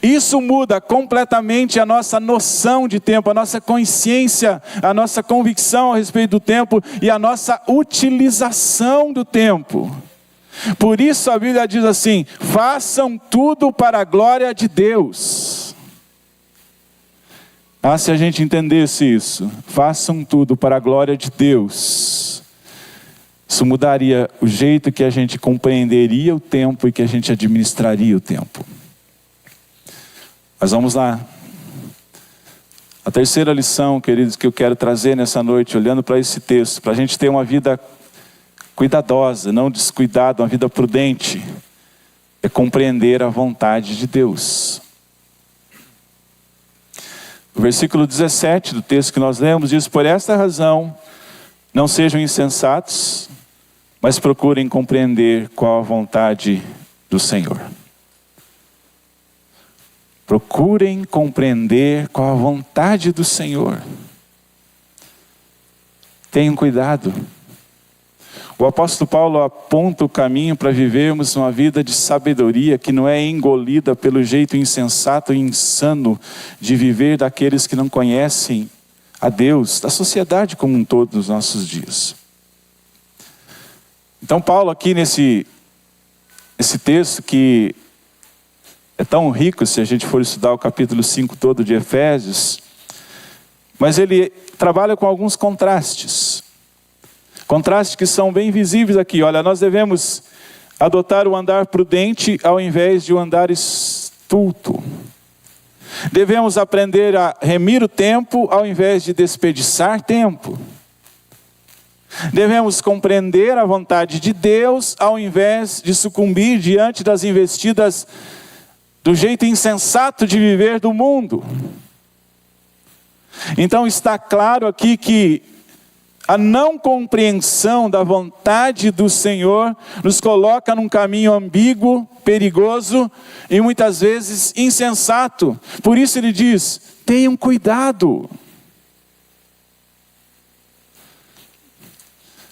Isso muda completamente a nossa noção de tempo, a nossa consciência, a nossa convicção a respeito do tempo e a nossa utilização do tempo. Por isso a Bíblia diz assim: façam tudo para a glória de Deus. Se a gente entendesse isso, façam tudo para a glória de Deus, isso mudaria o jeito que a gente compreenderia o tempo e que a gente administraria o tempo. Mas vamos lá. A terceira lição, queridos, que eu quero trazer nessa noite, olhando para esse texto, para a gente ter uma vida cuidadosa, não descuidada, uma vida prudente, é compreender a vontade de Deus. O versículo 17 do texto que nós lemos diz: por esta razão, não sejam insensatos, mas procurem compreender qual a vontade do Senhor. Procurem compreender qual a vontade do Senhor. Tenham cuidado. O apóstolo Paulo aponta o caminho para vivermos uma vida de sabedoria que não é engolida pelo jeito insensato e insano de viver daqueles que não conhecem a Deus, da sociedade como um todo nos nossos dias. Então Paulo aqui nesse texto que é tão rico se a gente for estudar o capítulo 5 todo de Efésios, mas ele trabalha com alguns contrastes. Contrastes que são bem visíveis aqui. Olha, nós devemos adotar o andar prudente ao invés de o andar estulto. Devemos aprender a remir o tempo ao invés de desperdiçar tempo. Devemos compreender a vontade de Deus ao invés de sucumbir diante das investidas do jeito insensato de viver do mundo. Então está claro aqui que a não compreensão da vontade do Senhor nos coloca num caminho ambíguo, perigoso e muitas vezes insensato. Por isso ele diz: tenham cuidado.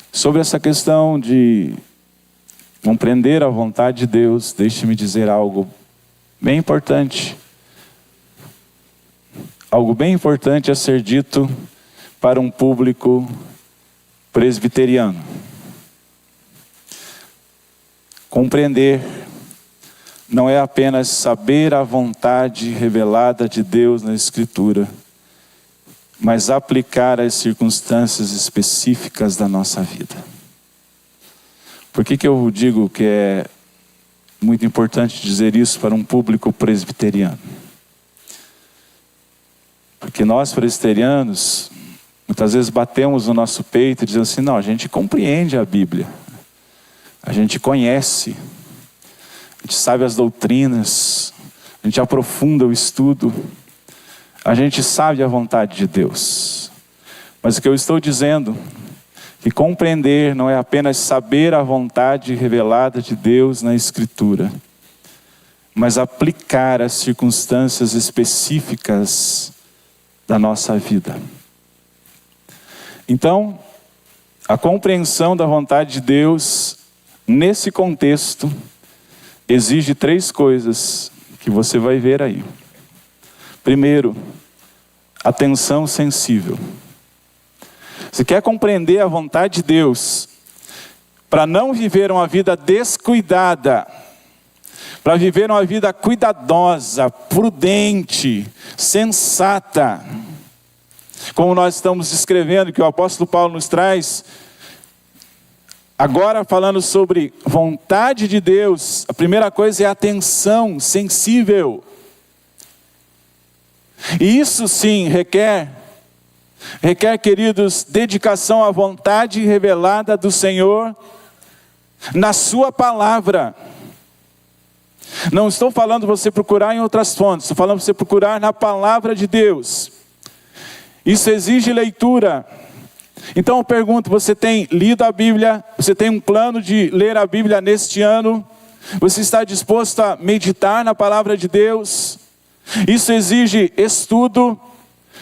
Sobre essa questão de compreender a vontade de Deus, deixe-me dizer algo bem importante. Algo bem importante a ser dito para um público presbiteriano. Compreender não é apenas saber a vontade revelada de Deus na Escritura, mas aplicar as circunstâncias específicas da nossa vida. Por que eu digo que é muito importante dizer isso para um público presbiteriano? Porque nós presbiterianos muitas vezes batemos no nosso peito e dizemos assim: não, a gente compreende a Bíblia, a gente conhece, a gente sabe as doutrinas, a gente aprofunda o estudo, a gente sabe a vontade de Deus. Mas o que eu estou dizendo, que compreender não é apenas saber a vontade revelada de Deus na Escritura, mas aplicar as circunstâncias específicas da nossa vida. Então, a compreensão da vontade de Deus, nesse contexto, exige 3 coisas que você vai ver aí. Primeiro, atenção sensível. Você quer compreender a vontade de Deus, para não viver uma vida descuidada, para viver uma vida cuidadosa, prudente, sensata, como nós estamos descrevendo, que o apóstolo Paulo nos traz, agora falando sobre vontade de Deus, a primeira coisa é atenção sensível. E isso sim requer, queridos, dedicação à vontade revelada do Senhor na sua palavra. Não estou falando você procurar em outras fontes, estou falando você procurar na palavra de Deus. Isso exige leitura. Então eu pergunto: você tem lido a Bíblia? Você tem um plano de ler a Bíblia neste ano? Você está disposto a meditar na palavra de Deus? Isso exige estudo,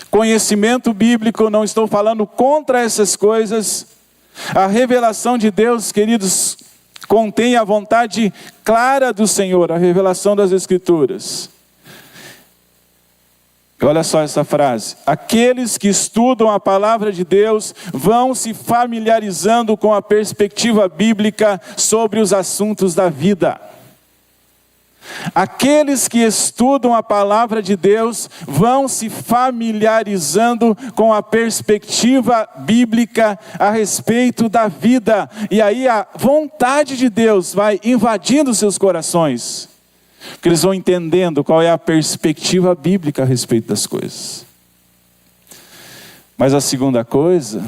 conhecimento bíblico. Não estou falando contra essas coisas. A revelação de Deus, queridos, contém a vontade clara do Senhor, a revelação das Escrituras. Olha só essa frase: aqueles que estudam a palavra de Deus vão se familiarizando com a perspectiva bíblica sobre os assuntos da vida. Aqueles que estudam a palavra de Deus vão se familiarizando com a perspectiva bíblica a respeito da vida. E aí a vontade de Deus vai invadindo seus corações. Porque eles vão entendendo qual é a perspectiva bíblica a respeito das coisas. Mas a segunda coisa,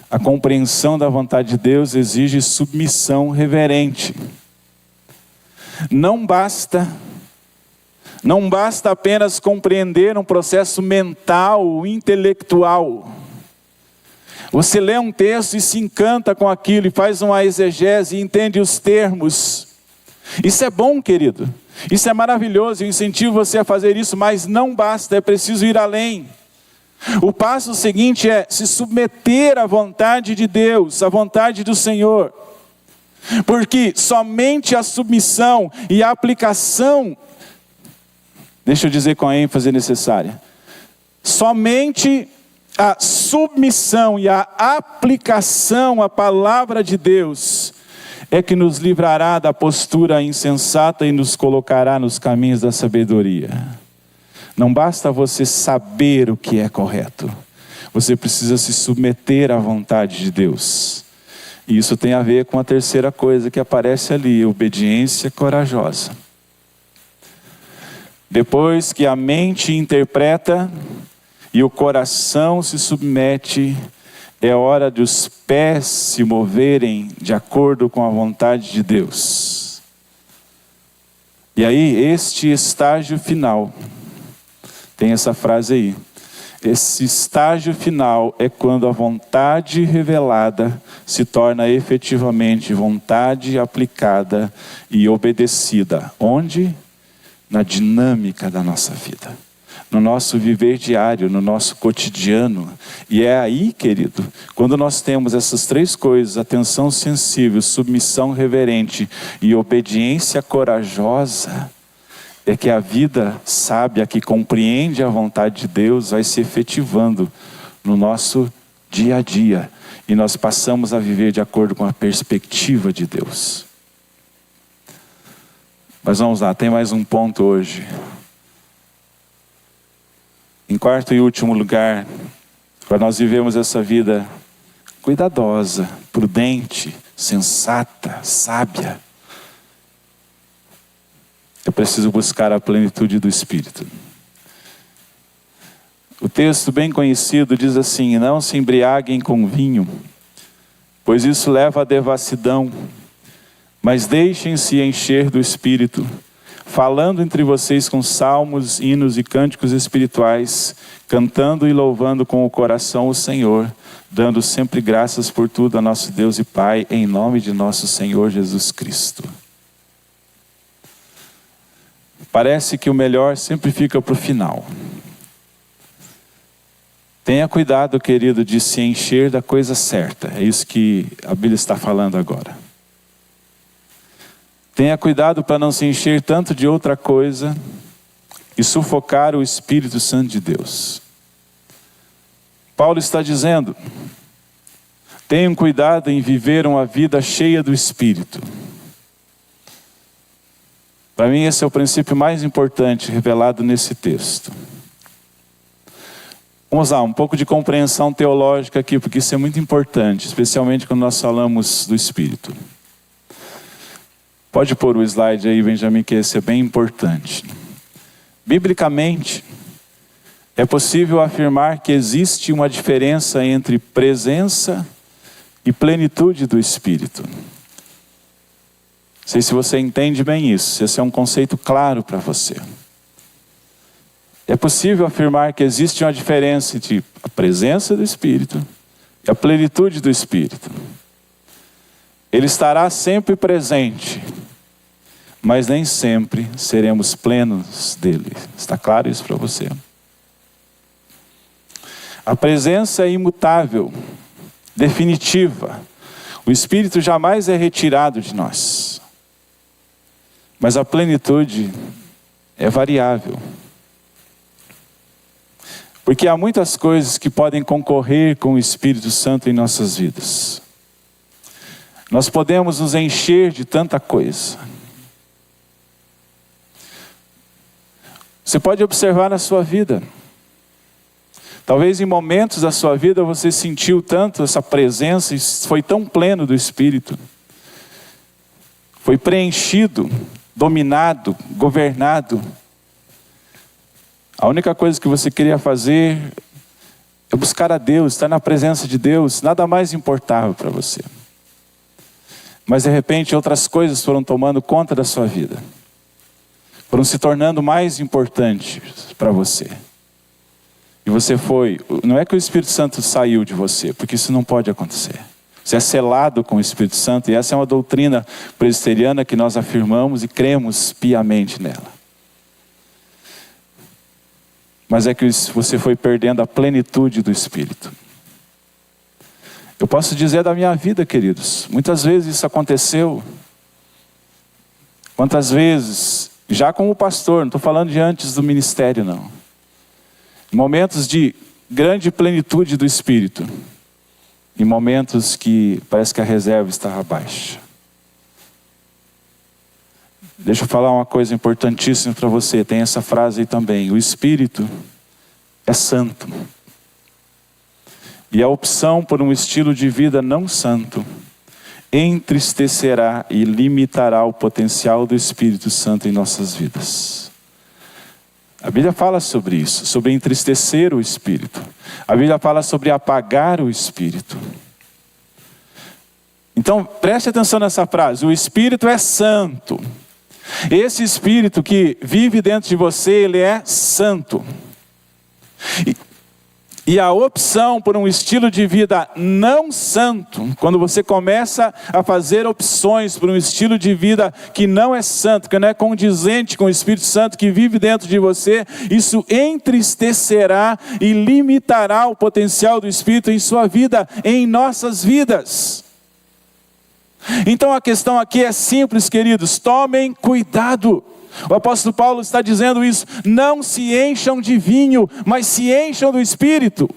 a compreensão da vontade de Deus exige submissão reverente. Não basta apenas compreender um processo mental, intelectual. Você lê um texto e se encanta com aquilo, e faz uma exegese e entende os termos. Isso é bom, querido. Isso é maravilhoso, eu incentivo você a fazer isso, mas não basta, é preciso ir além. O passo seguinte é se submeter à vontade de Deus, à vontade do Senhor. Porque somente a submissão e a aplicação, deixa eu dizer com a ênfase necessária, somente a submissão e a aplicação à palavra de Deus é que nos livrará da postura insensata e nos colocará nos caminhos da sabedoria. Não basta você saber o que é correto, você precisa se submeter à vontade de Deus. E isso tem a ver com a terceira coisa que aparece ali, obediência corajosa. Depois que a mente interpreta e o coração se submete, é hora de os pés se moverem de acordo com a vontade de Deus. E aí, este estágio final, tem essa frase aí. Esse estágio final é quando a vontade revelada se torna efetivamente vontade aplicada e obedecida. Onde? Na dinâmica da nossa vida. No nosso viver diário, no nosso cotidiano. E é aí, querido, quando nós temos essas três coisas, atenção sensível, submissão reverente e obediência corajosa, é que a vida sábia que compreende a vontade de Deus vai se efetivando no nosso dia a dia. E nós passamos a viver de acordo com a perspectiva de Deus. Mas vamos lá, tem mais um ponto hoje. Em quarto e último lugar, para nós vivermos essa vida cuidadosa, prudente, sensata, sábia, é preciso buscar a plenitude do Espírito. O texto bem conhecido diz assim: não se embriaguem com vinho, pois isso leva à devassidão, mas deixem-se encher do Espírito, falando entre vocês com salmos, hinos e cânticos espirituais, cantando e louvando com o coração o Senhor, dando sempre graças por tudo a nosso Deus e Pai, em nome de nosso Senhor Jesus Cristo. Parece que o melhor sempre fica para o final. Tenha cuidado, querido, de se encher da coisa certa. É isso que a Bíblia está falando agora. Tenha cuidado para não se encher tanto de outra coisa e sufocar o Espírito Santo de Deus. Paulo está dizendo: tenham cuidado em viver uma vida cheia do Espírito. Para mim esse é o princípio mais importante revelado nesse texto. Vamos lá, um pouco de compreensão teológica aqui, porque isso é muito importante, especialmente quando nós falamos do Espírito. Pode pôr o slide aí, Benjamin, que esse é bem importante. Biblicamente, é possível afirmar que existe uma diferença entre presença e plenitude do Espírito. Não sei se você entende bem isso, se esse é um conceito claro para você. É possível afirmar que existe uma diferença entre a presença do Espírito e a plenitude do Espírito. Ele estará sempre presente, mas nem sempre seremos plenos dele. Está claro isso para você? A presença é imutável, definitiva. O Espírito jamais é retirado de nós. Mas a plenitude é variável. Porque há muitas coisas que podem concorrer com o Espírito Santo em nossas vidas. Nós podemos nos encher de tanta coisa. Você pode observar na sua vida. Talvez em momentos da sua vida você sentiu tanto essa presença e foi tão pleno do Espírito. Foi preenchido, dominado, governado. A única coisa que você queria fazer é buscar a Deus, estar na presença de Deus. Nada mais importava para você. Mas de repente outras coisas foram tomando conta da sua vida. Foram se tornando mais importantes para você. E você foi, não é que o Espírito Santo saiu de você, porque isso não pode acontecer. Você é selado com o Espírito Santo, e essa é uma doutrina presbiteriana que nós afirmamos e cremos piamente nela. Mas é que você foi perdendo a plenitude do Espírito. Eu posso dizer da minha vida, queridos, muitas vezes isso aconteceu. Quantas vezes, já como pastor, não estou falando de antes do ministério não. Momentos de grande plenitude do Espírito. E momentos que parece que a reserva estava baixa. Deixa eu falar uma coisa importantíssima para você. Tem essa frase aí também. O Espírito é santo. E a opção por um estilo de vida não santo entristecerá e limitará o potencial do Espírito Santo em nossas vidas. A Bíblia fala sobre isso, sobre entristecer o Espírito. A Bíblia fala sobre apagar o Espírito. Então, preste atenção nessa frase. O Espírito é santo. Esse Espírito que vive dentro de você, ele é santo. E a opção por um estilo de vida não santo, quando você começa a fazer opções por um estilo de vida que não é santo, que não é condizente com o Espírito Santo que vive dentro de você, isso entristecerá e limitará o potencial do Espírito em sua vida, em nossas vidas. Então a questão aqui é simples, queridos, tomem cuidado. O apóstolo Paulo está dizendo isso, não se encham de vinho, mas se encham do Espírito.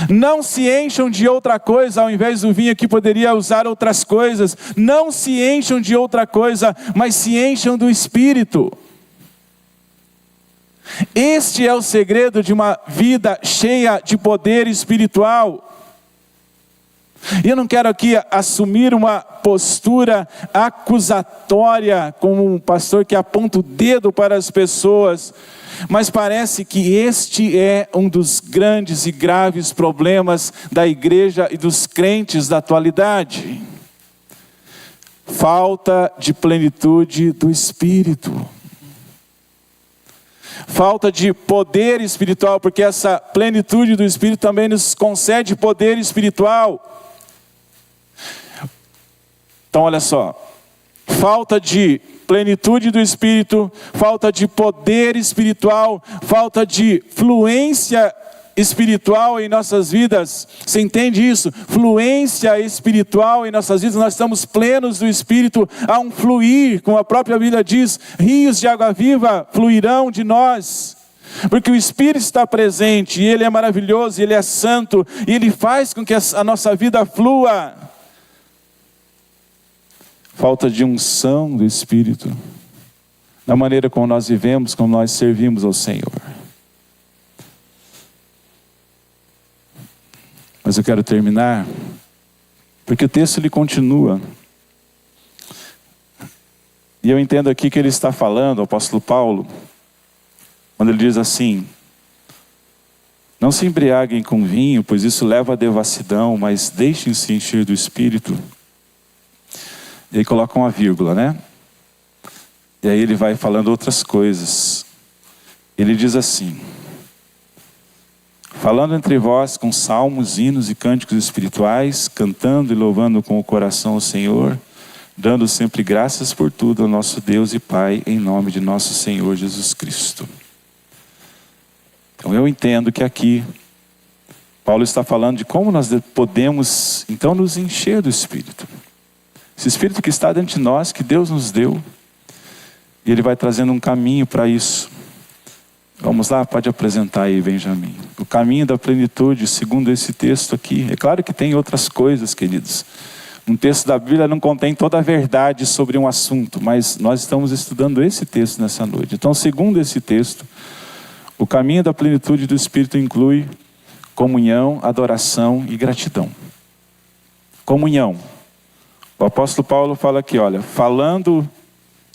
Não se encham de outra coisa, ao invés do vinho aqui poderia usar outras coisas. Não se encham de outra coisa, mas se encham do Espírito. Este é o segredo de uma vida cheia de poder espiritual. E eu não quero aqui assumir uma postura acusatória como um pastor que aponta o dedo para as pessoas, mas parece que este é um dos grandes e graves problemas da igreja e dos crentes da atualidade. Falta de plenitude do Espírito. Falta de poder espiritual, porque essa plenitude do Espírito também nos concede poder espiritual. Então olha só, falta de plenitude do Espírito, falta de poder espiritual, falta de fluência espiritual em nossas vidas. Você entende isso? Fluência espiritual em nossas vidas, nós estamos plenos do Espírito, há um fluir, como a própria Bíblia diz, rios de água viva fluirão de nós. Porque o Espírito está presente, e Ele é maravilhoso, e Ele é santo, e Ele faz com que a nossa vida flua. Falta de unção do Espírito, na maneira como nós vivemos, como nós servimos ao Senhor. Mas eu quero terminar, porque o texto ele continua. E eu entendo aqui que ele está falando, o apóstolo Paulo, quando ele diz assim: não se embriaguem com vinho, pois isso leva à devassidão, mas deixem-se encher do Espírito. E aí coloca uma vírgula, né? E aí ele vai falando outras coisas. Ele diz assim: falando entre vós com salmos, hinos e cânticos espirituais, cantando e louvando com o coração o Senhor, dando sempre graças por tudo ao nosso Deus e Pai, em nome de nosso Senhor Jesus Cristo. Então eu entendo que aqui Paulo está falando de como nós podemos então nos encher do Espírito. Esse Espírito que está dentro de nós, que Deus nos deu, e Ele vai trazendo um caminho para isso. Vamos lá, pode apresentar aí, Benjamin. O caminho da plenitude, segundo esse texto aqui. É claro que tem outras coisas, queridos. Um texto da Bíblia não contém toda a verdade sobre um assunto, mas nós estamos estudando esse texto nessa noite. Então, segundo esse texto, o caminho da plenitude do Espírito inclui comunhão, adoração e gratidão. Comunhão. O apóstolo Paulo fala aqui, olha, falando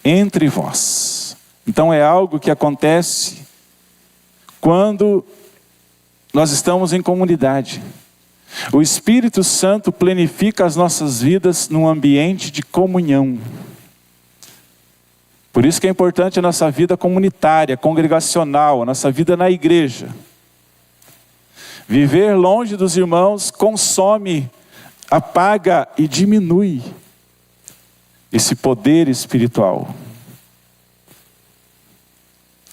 entre vós. Então é algo que acontece quando nós estamos em comunidade. O Espírito Santo planifica as nossas vidas num ambiente de comunhão. Por isso que é importante a nossa vida comunitária, congregacional, a nossa vida na igreja. Viver longe dos irmãos consome, apaga e diminui esse poder espiritual.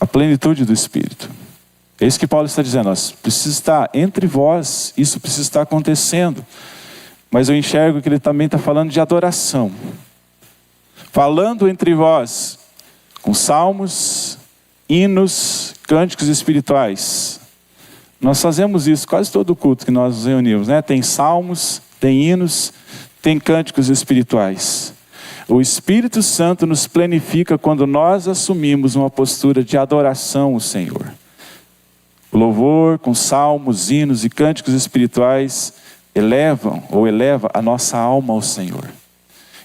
A plenitude do Espírito. É isso que Paulo está dizendo. Precisa estar entre vós, isso precisa estar acontecendo. Mas eu enxergo que ele também está falando de adoração. Falando entre vós, com salmos, hinos, cânticos espirituais. Nós fazemos isso quase todo culto que nós nos reunimos, né? Tem salmos, tem hinos, tem cânticos espirituais. O Espírito Santo nos planifica quando nós assumimos uma postura de adoração ao Senhor. O louvor com salmos, hinos e cânticos espirituais eleva a nossa alma ao Senhor.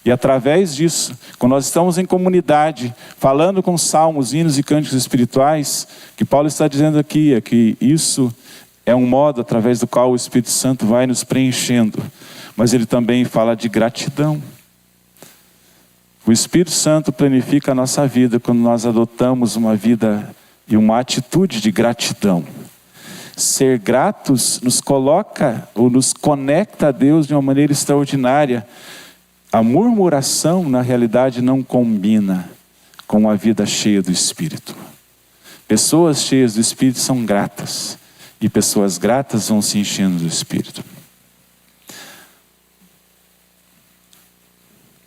E através disso, quando nós estamos em comunidade, falando com salmos, hinos e cânticos espirituais, que Paulo está dizendo aqui é que isso é um modo através do qual o Espírito Santo vai nos preenchendo. Mas ele também fala de gratidão. O Espírito Santo planifica a nossa vida quando nós adotamos uma vida e uma atitude de gratidão. Ser gratos nos coloca ou nos conecta a Deus de uma maneira extraordinária. A murmuração, na realidade, não combina com a vida cheia do Espírito. Pessoas cheias do Espírito são gratas. E pessoas gratas vão se enchendo do Espírito.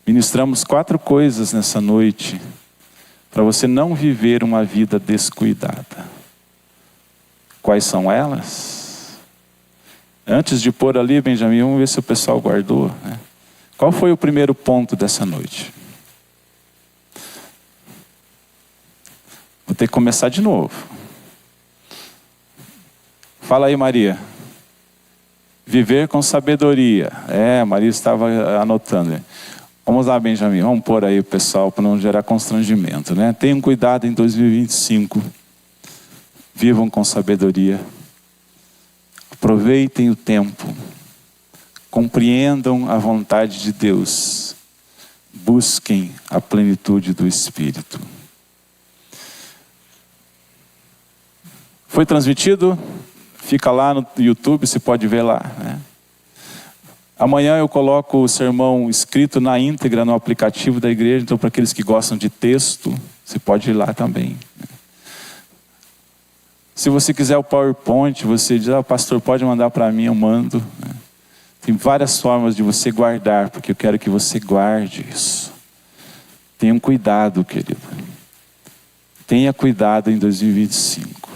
Ministramos 4 coisas nessa noite para você não viver uma vida descuidada. Quais são elas? Antes de pôr ali, Benjamin, vamos ver se o pessoal guardou, né? Qual foi o primeiro ponto dessa noite? Vou ter que começar de novo. Fala aí, Maria. Viver com sabedoria. Maria estava anotando. Vamos lá, Benjamin, vamos pôr aí o pessoal para não gerar constrangimento, né? Tenham cuidado em 2025. Vivam com sabedoria. Aproveitem o tempo. Compreendam a vontade de Deus. Busquem a plenitude do Espírito. Foi transmitido? Fica lá no YouTube, você pode ver lá, né? Amanhã eu coloco o sermão escrito na íntegra no aplicativo da igreja. Então, para aqueles que gostam de texto, você pode ir lá também. Se você quiser o PowerPoint, você diz, pastor, pode mandar para mim, eu mando. Tem várias formas de você guardar, porque eu quero que você guarde isso. Tenham cuidado, querido. Tenha cuidado em 2025.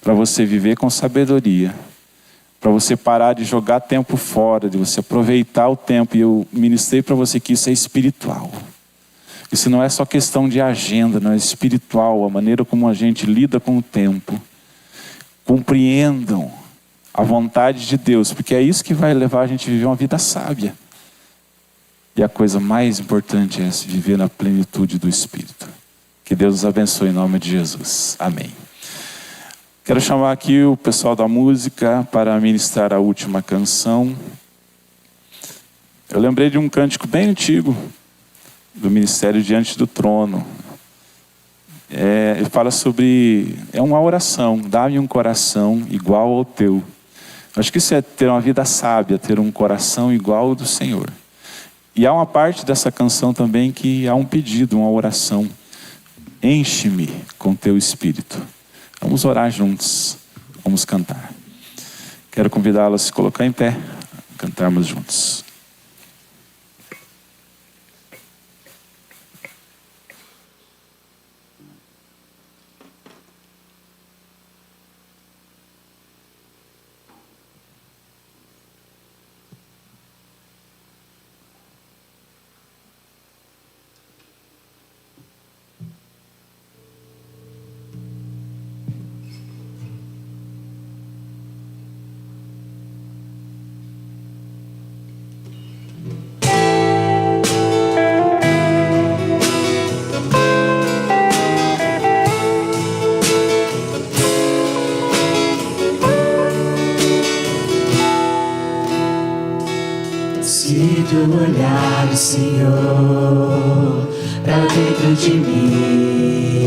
Para você viver com sabedoria. Para você parar de jogar tempo fora, de você aproveitar o tempo. E eu ministrei para você que isso é espiritual. Isso não é só questão de agenda, não é espiritual. A maneira como a gente lida com o tempo. Compreendam a vontade de Deus, porque é isso que vai levar a gente a viver uma vida sábia. E a coisa mais importante é viver na plenitude do Espírito. Que Deus nos abençoe em nome de Jesus. Amém. Quero chamar aqui o pessoal da música para ministrar a última canção. Eu lembrei de um cântico bem antigo, do Ministério Diante do Trono. Ele fala sobre, é uma oração, dá-me um coração igual ao teu. Acho que isso é ter uma vida sábia, ter um coração igual ao do Senhor. E há uma parte dessa canção também que há um pedido, uma oração. Enche-me com teu Espírito. Vamos orar juntos, vamos cantar. Quero convidá-los a se colocar em pé, cantarmos juntos. olhar o Senhor pra dentro de mim,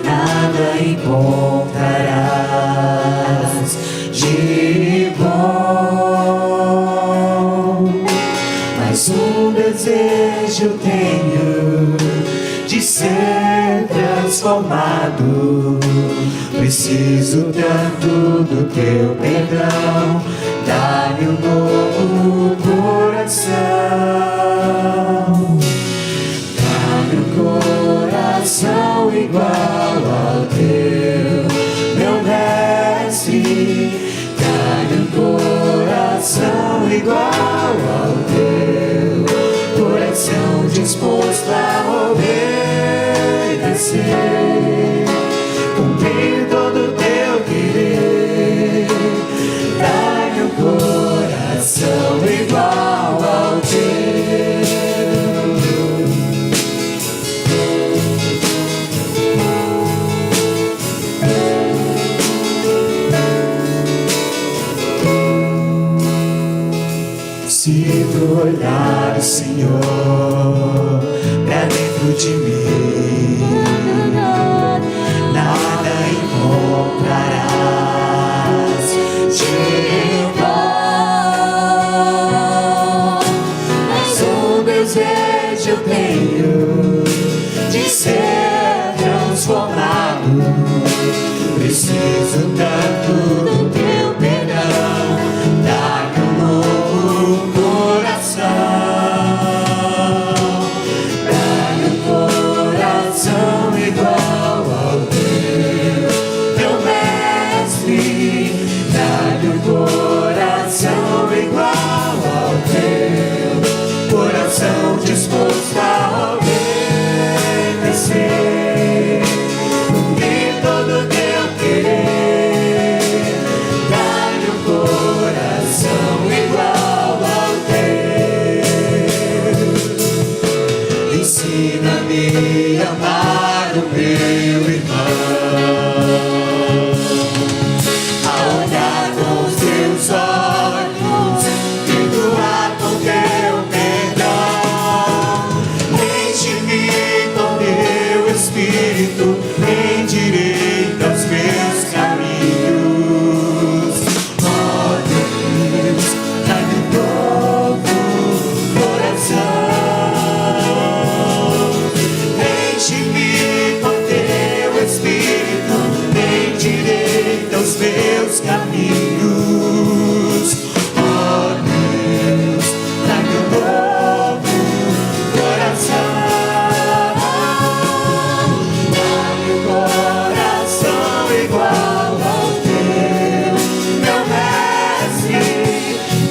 nada encontrarás de bom. Mas um desejo tenho de ser transformado. Preciso tanto do teu perdão. Dá-me um novo coração. Dá-me um coração igual ao teu, meu mestre. Dá-me um coração igual ao teu, coração disposto a obedecer, cumprir todo o teu querer. Dá-me um coração igual ao teu. Se tu olhar o Senhor pra dentro de mim, nada encontrarás de bom. Mas um desejo eu tenho de ser transformado. Preciso tanto do teu perdão. Dá-me um novo coração. Dá-me um coração igual ao teu, meu mestre. Dá-me um coração igual ao teu, coração disposto a obedecer, cumprir todo o teu querer. Dá-me um coração igual ao teu. Ensina-me a amar o meu irmão, a olhar com os teus olhos, perdoar com teu perdão. Enche-me com teu Espírito, endireita os meus caminhos. Ó Deus, dá-me um novo coração. Enche-me com teu Espírito, endireita os meus caminhos. Ó Deus, dá-me um novo coração. Dá-me um coração igual ao teu, meu mestre.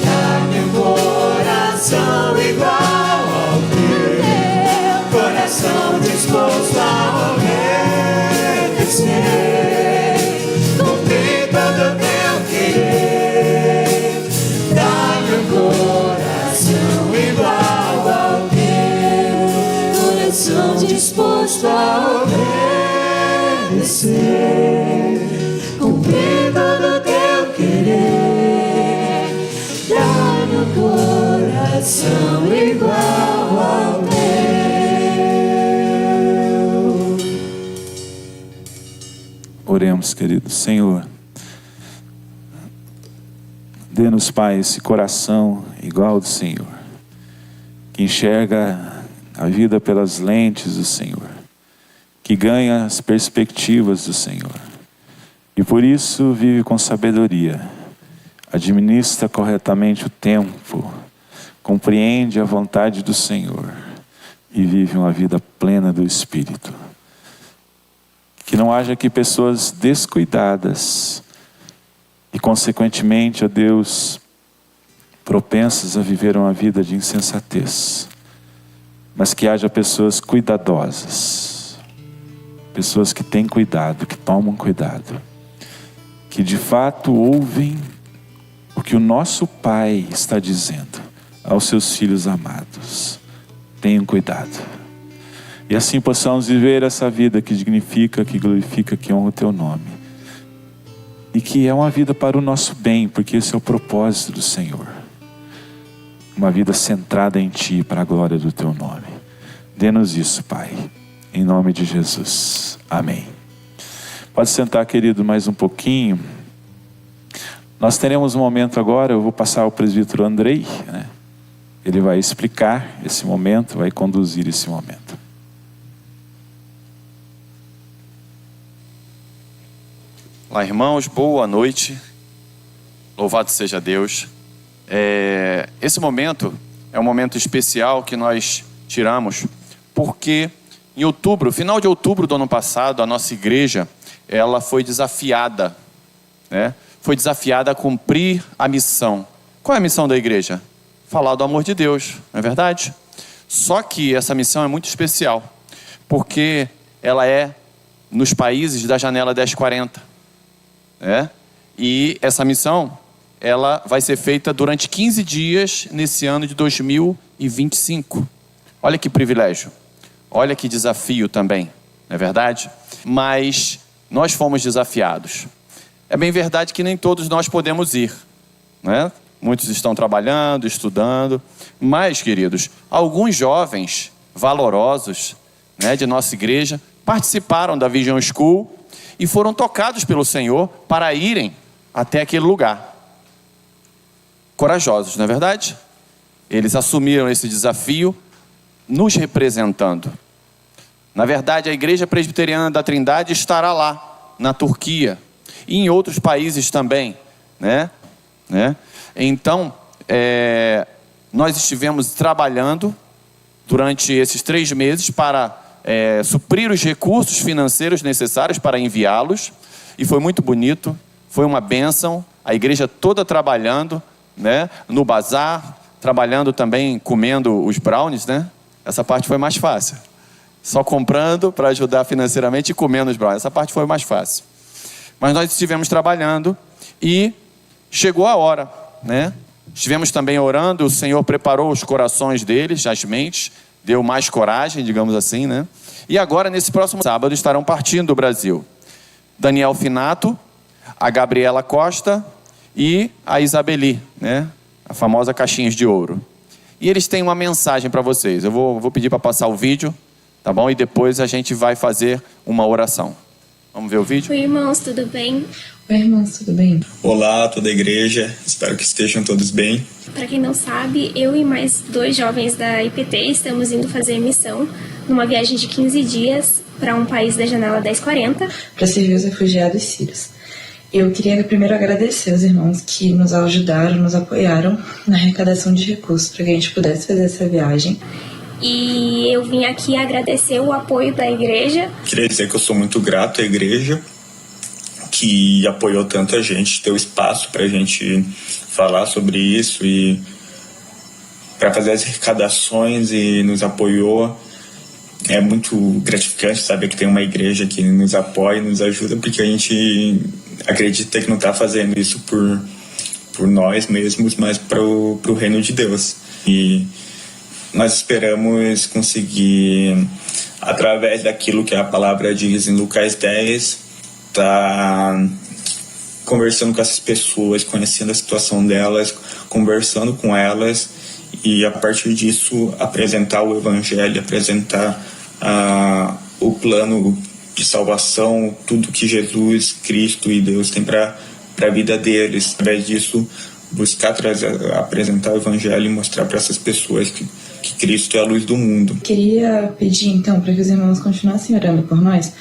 Dá-me um coração igual ao teu, coração disposto a obedecer, cumprir todo o teu querer. Dá-me um coração igual ao teu, coração disposto a obedecer, cumprir todo o teu querer. Dá-me um coração igual ao teu. Oremos, querido Senhor. Dê-nos, Pai, esse coração igual ao do Senhor, que enxerga a vida pelas lentes do Senhor, que ganha as perspectivas do Senhor e por isso vive com sabedoria, administra corretamente o tempo, compreende a vontade do Senhor e vive uma vida plena do Espírito. Que não haja aqui pessoas descuidadas e, consequentemente, ó Deus, propensas a viver uma vida de insensatez, mas que haja pessoas cuidadosas, pessoas que têm cuidado, que tomam cuidado, que de fato ouvem o que o nosso Pai está dizendo aos seus filhos amados. Tenham cuidado. E assim possamos viver essa vida que dignifica, que glorifica, que honra o Teu nome. E que é uma vida para o nosso bem, porque esse é o propósito do Senhor. uma vida centrada em Ti, para a glória do Teu nome. Dê-nos isso, Pai, em nome de Jesus. Amém. Pode sentar, querido, mais um pouquinho. Nós teremos um momento agora, eu vou passar ao presbítero Andrei, né? Ele vai explicar esse momento, vai conduzir esse momento. Olá, irmãos, boa noite. Louvado seja Deus. Esse momento é um momento especial que nós tiramos porque em outubro, final de outubro do ano passado, a nossa igreja, ela foi desafiada, né? Foi desafiada a cumprir a missão. Qual é a missão da igreja? Falar do amor de Deus, não é verdade? Só que essa missão é muito especial, porque ela é nos países da janela 1040, né? E essa missão, ela vai ser feita durante 15 dias nesse ano de 2025. Olha que privilégio, olha que desafio também, não é verdade? Mas nós fomos desafiados. É bem verdade que nem todos nós podemos ir, né? Muitos estão trabalhando, estudando, mas, queridos, alguns jovens valorosos, né, de nossa igreja participaram da Vision School e foram tocados pelo Senhor para irem até aquele lugar. Corajosos, não é verdade? Eles assumiram esse desafio nos representando. Na verdade, a Igreja Presbiteriana da Trindade estará lá, na Turquia, e em outros países também, né? Então, nós estivemos trabalhando durante esses 3 meses para suprir os recursos financeiros necessários para enviá-los, e foi muito bonito, foi uma bênção, a igreja toda trabalhando, né, no bazar, trabalhando também, comendo os brownies, né? Essa parte foi mais fácil, só comprando para ajudar financeiramente e comendo os brownies, essa parte foi mais fácil. Mas nós estivemos trabalhando e chegou a hora, né? Estivemos também orando, o Senhor preparou os corações deles, as mentes, deu mais coragem, digamos assim, né? E agora, nesse próximo sábado, estarão partindo do Brasil Daniel Finato, a Gabriela Costa e a Isabeli, né? A famosa Caixinhas de Ouro. E eles têm uma mensagem para vocês. Eu vou pedir para passar o vídeo, tá bom? E depois a gente vai fazer uma oração. Vamos ver o vídeo? Oi, irmãos, tudo bem? Oi, irmãos, tudo bem? Olá, toda a igreja. Espero que estejam todos bem. Para quem não sabe, eu e mais 2 jovens da IPT estamos indo fazer missão numa viagem de 15 dias para um país da janela 1040. Para servir os refugiados sírios. Eu queria primeiro agradecer aos irmãos que nos ajudaram, nos apoiaram na arrecadação de recursos para que a gente pudesse fazer essa viagem. E eu vim aqui agradecer o apoio da igreja. Queria dizer que eu sou muito grato à igreja que apoiou tanto a gente, deu espaço para a gente falar sobre isso e para fazer as arrecadações e nos apoiou. É muito gratificante saber que tem uma igreja que nos apoia e nos ajuda, porque a gente acredita que não está fazendo isso por nós mesmos, mas para o reino de Deus. E nós esperamos conseguir, através daquilo que a palavra diz em Lucas 10, tá conversando com essas pessoas, conhecendo a situação delas, conversando com elas e a partir disso apresentar o evangelho, apresentar o plano de salvação, tudo que Jesus, Cristo e Deus tem para a vida deles. Através disso, buscar apresentar o evangelho e mostrar para essas pessoas que Cristo é a luz do mundo. Queria pedir então para que os irmãos continuassem orando por nós,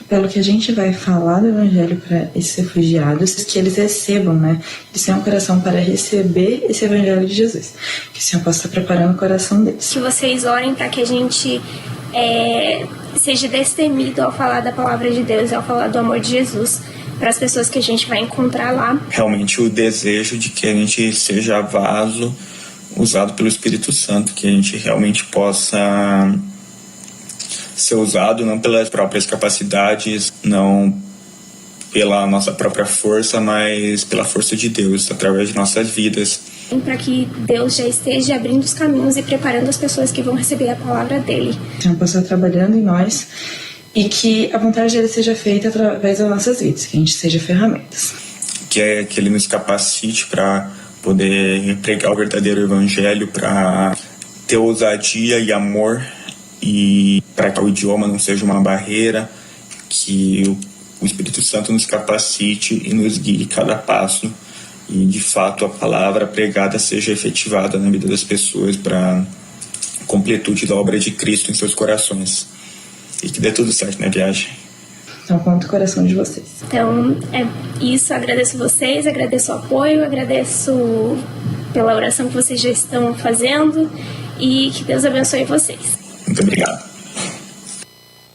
pelo que a gente vai falar do evangelho para esses refugiados, que eles recebam, né? Eles tenham um coração para receber esse evangelho de Jesus. Que o Senhor possa estar preparando o coração deles. Que vocês orem para que a gente seja destemido ao falar da palavra de Deus, ao falar do amor de Jesus, para as pessoas que a gente vai encontrar lá. Realmente o desejo de que a gente seja vaso usado pelo Espírito Santo, que a gente realmente possa ser usado não pelas próprias capacidades, não pela nossa própria força, mas pela força de Deus, através de nossas vidas. Para que Deus já esteja abrindo os caminhos e preparando as pessoas que vão receber a palavra dele. O Senhor possa estar trabalhando em nós e que a vontade dele seja feita através das nossas vidas, que a gente seja ferramentas. Que Ele nos capacite para poder pregar o verdadeiro evangelho, para ter ousadia e amor, e para que o idioma não seja uma barreira, que o Espírito Santo nos capacite e nos guie cada passo, e de fato a palavra pregada seja efetivada na vida das pessoas para completude da obra de Cristo em seus corações. E que dê tudo certo na viagem. Então, conta o coração de vocês. Então, é isso. Agradeço vocês, agradeço o apoio, agradeço pela oração que vocês já estão fazendo e que Deus abençoe vocês. Muito obrigado.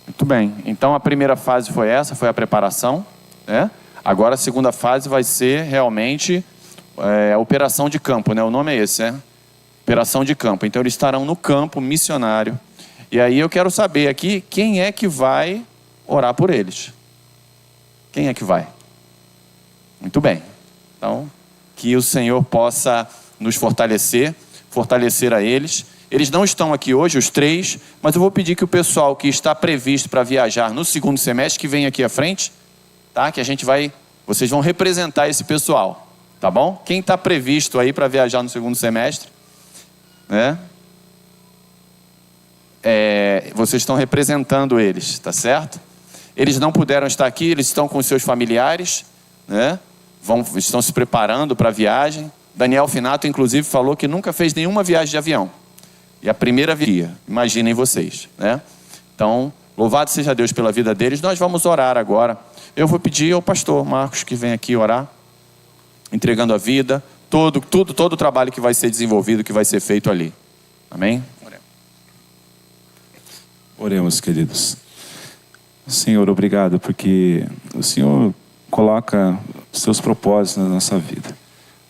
Muito bem. Então, a primeira fase foi essa, foi a preparação, né? Agora, a segunda fase vai ser realmente a operação de campo, né? O nome é esse, né? Operação de campo. Então, eles estarão no campo missionário. E aí eu quero saber aqui quem é que vai orar por eles. Quem é que vai? Muito bem. Então, que o Senhor possa nos fortalecer a eles. Eles não estão aqui hoje, os 3, mas eu vou pedir que o pessoal que está previsto para viajar no segundo semestre, que venha aqui à frente, tá? Que vocês vão representar esse pessoal, tá bom? Quem está previsto aí para viajar no segundo semestre, né? Vocês estão representando eles, tá certo? Eles não puderam estar aqui, eles estão com os seus familiares, né? Estão se preparando para a viagem. Daniel Finato, inclusive, falou que nunca fez nenhuma viagem de avião. E a primeira via, imaginem vocês, né? Então, louvado seja Deus pela vida deles. Nós vamos orar agora. Eu vou pedir ao pastor Marcos que venha aqui orar, entregando a vida, todo o trabalho que vai ser desenvolvido, que vai ser feito ali. Amém? Oremos, queridos. Senhor, obrigado porque o Senhor coloca os seus propósitos na nossa vida.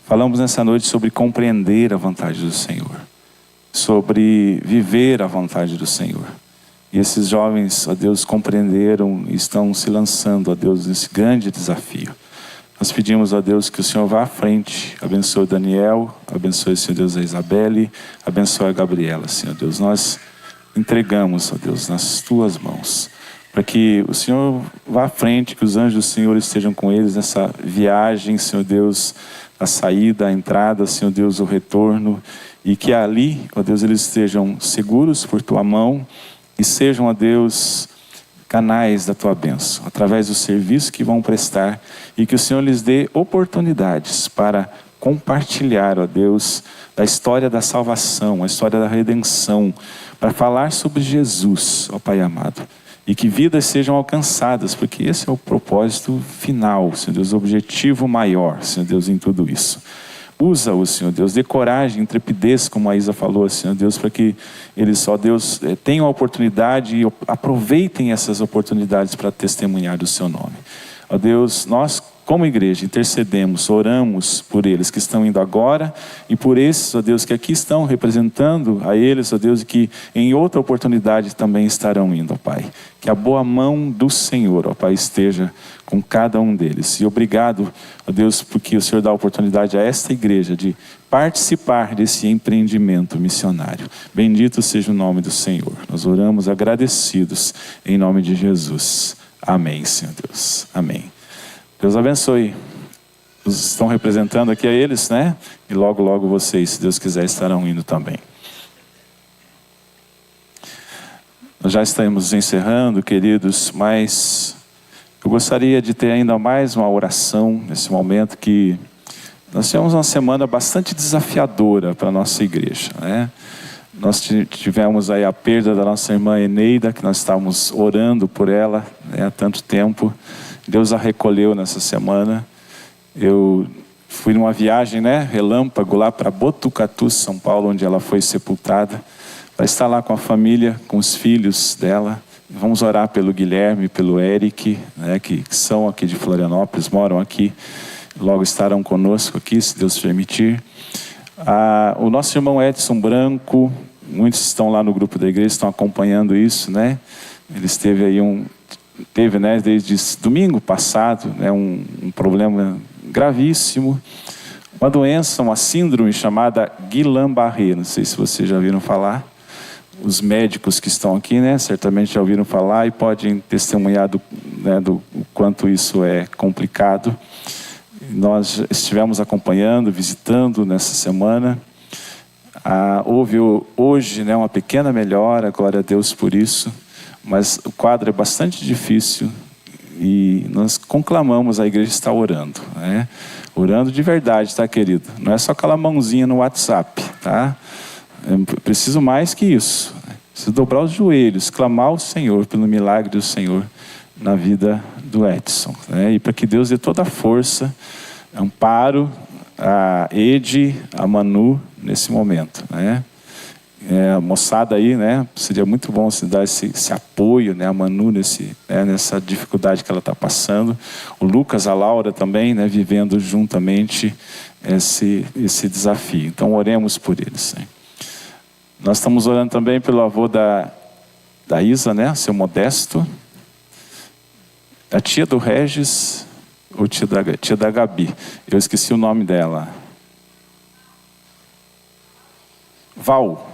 Falamos nessa noite sobre compreender a vontade do Senhor, sobre viver a vontade do Senhor. E esses jovens, ó Deus, compreenderam e estão se lançando, ó Deus, nesse grande desafio. Nós pedimos, ó Deus, que o Senhor vá à frente, abençoe o Daniel, abençoe, Senhor Deus, a Isabelle, abençoe a Gabriela, Senhor Deus. Nós entregamos, ó Deus, nas tuas mãos, para que o Senhor vá à frente, que os anjos do Senhor estejam com eles nessa viagem, Senhor Deus, a saída, a entrada, Senhor Deus, o retorno, e que ali, ó Deus, eles estejam seguros por tua mão e sejam, ó Deus, canais da tua bênção, através do serviço que vão prestar, e que o Senhor lhes dê oportunidades para compartilhar, ó Deus, da história da salvação, a história da redenção, para falar sobre Jesus, ó Pai amado, e que vidas sejam alcançadas, porque esse é o propósito final, Senhor Deus, o objetivo maior, Senhor Deus, em tudo isso. Usa-o, Senhor Deus, dê coragem, intrepidez, como a Isa falou, Senhor Deus, para que eles, ó Deus, tenham a oportunidade e aproveitem essas oportunidades para testemunhar do seu nome. Ó Deus, nós, como igreja, intercedemos, oramos por eles que estão indo agora e por esses, ó Deus, que aqui estão representando a eles, ó Deus, e que em outra oportunidade também estarão indo, ó Pai. Que a boa mão do Senhor, ó Pai, esteja com cada um deles. E obrigado, ó Deus, porque o Senhor dá a oportunidade a esta igreja de participar desse empreendimento missionário. Bendito seja o nome do Senhor. Nós oramos agradecidos em nome de Jesus. Amém, Senhor Deus. Amém. Deus abençoe. Estão representando aqui a eles, né? E logo, logo vocês, se Deus quiser, estarão indo também. Nós já estamos encerrando, queridos, mas eu gostaria de ter ainda mais uma oração nesse momento, que nós tivemos uma semana bastante desafiadora para a nossa igreja, né? Nós tivemos aí a perda da nossa irmã Eneida, que nós estávamos orando por ela, né, há tanto tempo. Deus a recolheu nessa semana. Eu fui numa viagem, né, relâmpago lá para Botucatu, São Paulo, onde ela foi sepultada, para estar lá com a família, com os filhos dela. Vamos orar pelo Guilherme, pelo Eric, né, que são aqui de Florianópolis, moram aqui, logo estarão conosco aqui, se Deus permitir. O nosso irmão Edson Branco, muitos estão lá no grupo da igreja, estão acompanhando isso, né? Ele teve, né, desde domingo passado, né, um problema gravíssimo, uma doença, uma síndrome chamada Guillain-Barré. Não sei se vocês já ouviram falar. Os médicos que estão aqui, né, certamente já ouviram falar e podem testemunhar do quanto isso é complicado. nós estivemos acompanhando, visitando nessa semana. Houve hoje, né, uma pequena melhora, glória a Deus por isso, mas o quadro é bastante difícil e nós conclamamos a igreja está orando, né? Orando de verdade, tá, querido? Não é só aquela mãozinha no WhatsApp, tá? Eu preciso mais que isso. Preciso dobrar os joelhos, clamar ao Senhor pelo milagre do Senhor na vida do Edson, né? E para que Deus dê toda a força, amparo a Edi, a Manu nesse momento, né? A moçada aí, né? Seria muito bom se dar esse apoio, né? A Manu nessa dificuldade que ela está passando. O Lucas, a Laura também, né? Vivendo juntamente esse desafio. Então oremos por eles, né? Nós estamos orando também pelo avô da Isa, né? Seu Modesto. A tia do Regis, ou tia da Gabi. Eu esqueci o nome dela. Val.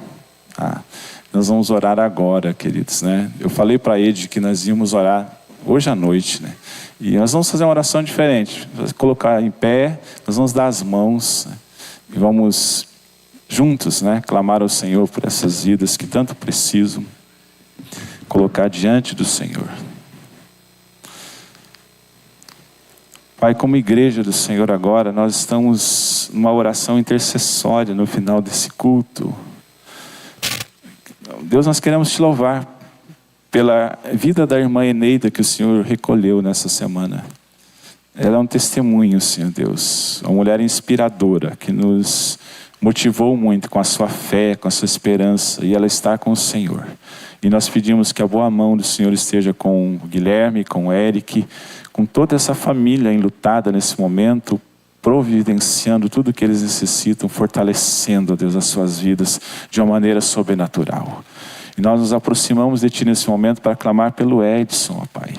Nós vamos orar agora, queridos, né? Eu falei para Ed que nós íamos orar hoje à noite, né? E nós vamos fazer uma oração diferente. Vamos colocar em pé, nós vamos dar as mãos, né? E vamos juntos, né? Clamar ao Senhor por essas vidas que tanto precisam. Colocar diante do Senhor. Pai, como igreja do Senhor agora, nós estamos numa oração intercessória no final desse culto. Deus, nós queremos te louvar pela vida da irmã Eneida que o Senhor recolheu nessa semana. Ela é um testemunho, Senhor Deus, uma mulher inspiradora que nos motivou muito com a sua fé, com a sua esperança, e ela está com o Senhor. E nós pedimos que a boa mão do Senhor esteja com o Guilherme, com o Eric, com toda essa família enlutada nesse momento, providenciando tudo o que eles necessitam, fortalecendo, ó Deus, as suas vidas de uma maneira sobrenatural. E nós nos aproximamos de Ti nesse momento para clamar pelo Edson, ó Pai.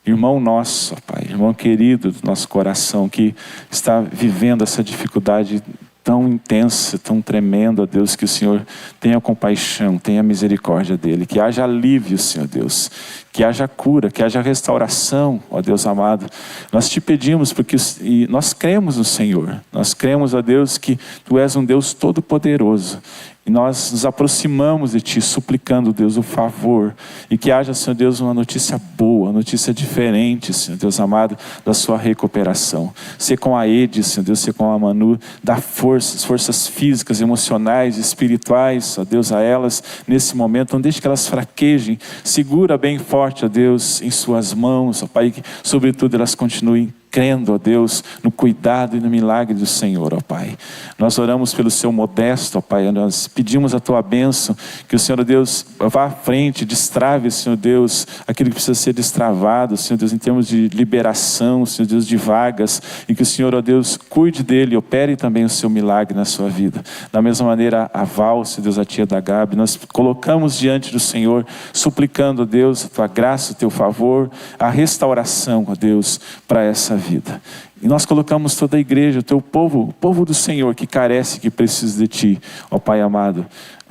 Irmão nosso, ó Pai, irmão querido do nosso coração, que está vivendo essa dificuldade tão intensa, tão tremenda, ó Deus, que o Senhor tenha compaixão, tenha misericórdia dele, que haja alívio, Senhor Deus, que haja cura, que haja restauração, ó Deus amado. Nós te pedimos porque e nós cremos no Senhor, nós cremos, ó Deus, que Tu és um Deus todo-poderoso. E nós nos aproximamos de Ti, suplicando, Deus, o favor. E que haja, Senhor Deus, uma notícia boa, uma notícia diferente, Senhor Deus amado, da sua recuperação. Ser com a Edi, Senhor Deus, ser com a Manu, dá forças físicas, emocionais, espirituais, ó Deus, a elas, nesse momento. Não deixe que elas fraquejem. Segura bem forte, ó Deus, em suas mãos, ó Pai, que sobretudo elas continuem crendo, ó Deus, no cuidado e no milagre do Senhor, ó Pai. Nós oramos pelo seu Modesto, ó Pai, nós pedimos a Tua bênção, que o Senhor, ó Deus, vá à frente, destrave, Senhor Deus, aquilo que precisa ser destravado, Senhor Deus, em termos de liberação, Senhor Deus, de vagas, e que o Senhor, ó Deus, cuide dele, opere também o seu milagre na sua vida. Da mesma maneira, a Val, Senhor Deus, a tia da Gabi, nós colocamos diante do Senhor, suplicando, ó Deus, a Tua graça, o Teu favor, a restauração, ó Deus, para essa vida. E nós colocamos toda a igreja, o Teu povo, o povo do Senhor que carece, que precisa de Ti, ó Pai amado.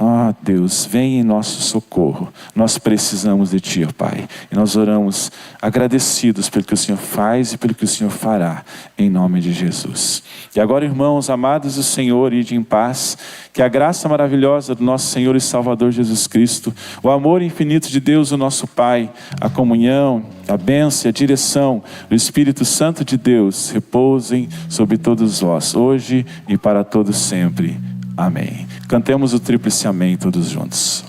Ah, Deus, vem em nosso socorro. Nós precisamos de Ti, ó Pai. E nós oramos agradecidos pelo que o Senhor faz e pelo que o Senhor fará, em nome de Jesus. E agora, irmãos amados do Senhor, ide em paz. Que a graça maravilhosa do nosso Senhor e Salvador Jesus Cristo, o amor infinito de Deus, o nosso Pai, a comunhão, a bênção e a direção do Espírito Santo de Deus repousem sobre todos vós, hoje e para todos sempre. Amém. Cantemos o tríplice amém todos juntos.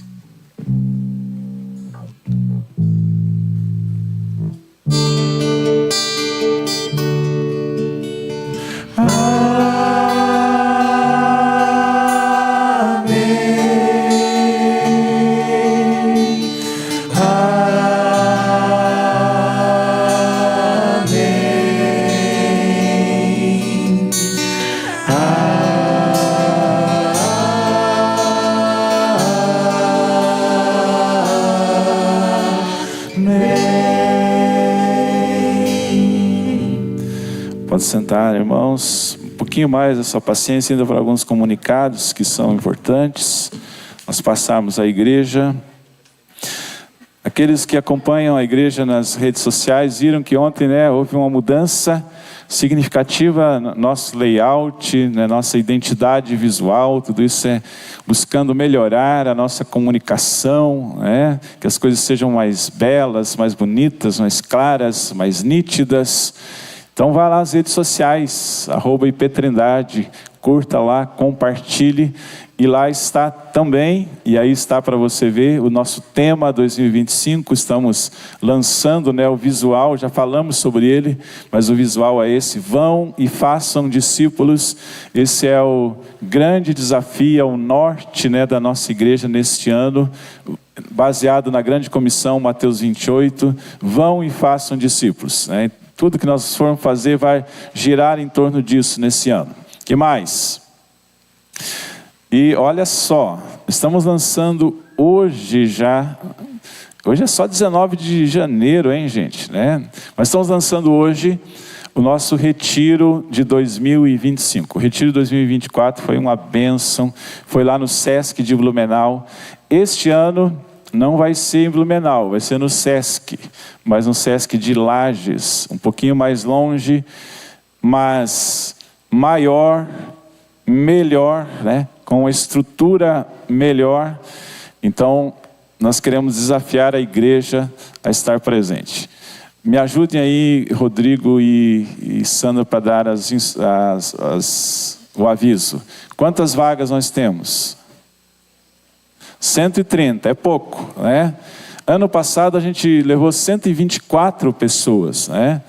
Pode sentar, irmãos. Um pouquinho mais da sua paciência, ainda para alguns comunicados que são importantes. Nós passamos a igreja. Aqueles que acompanham a igreja nas redes sociais viram que ontem, houve uma mudança significativa, nosso layout, né, nossa identidade visual, tudo isso é buscando melhorar a nossa comunicação, né, que as coisas sejam mais belas, mais bonitas, mais claras, mais nítidas. Então vá lá nas redes sociais, @IPTrindade, curta lá, compartilhe, e lá está também, e aí está para você ver, o nosso tema 2025, estamos lançando, né, o visual, já falamos sobre ele, mas o visual é esse: vão e façam discípulos. Esse é o grande desafio, é o norte, né, da nossa igreja neste ano, baseado na grande comissão, Mateus 28, vão e façam discípulos, né? Tudo que nós formos fazer vai girar em torno disso nesse ano. O que mais? E olha só, estamos lançando hoje já, hoje é só 19 de janeiro, hein, gente, né? Mas estamos lançando hoje o nosso retiro de 2025. O retiro de 2024 foi uma bênção, foi lá no Sesc de Blumenau. Este ano não vai ser em Blumenau, vai ser no Sesc, mas no Sesc de Lages, um pouquinho mais longe, mas maior, melhor, né? Com uma estrutura melhor. Então, nós queremos desafiar a igreja a estar presente. Me ajudem aí, Rodrigo e Sandra, para dar o aviso. Quantas vagas nós temos? 130, é pouco, né? Ano passado a gente levou 124 pessoas, né?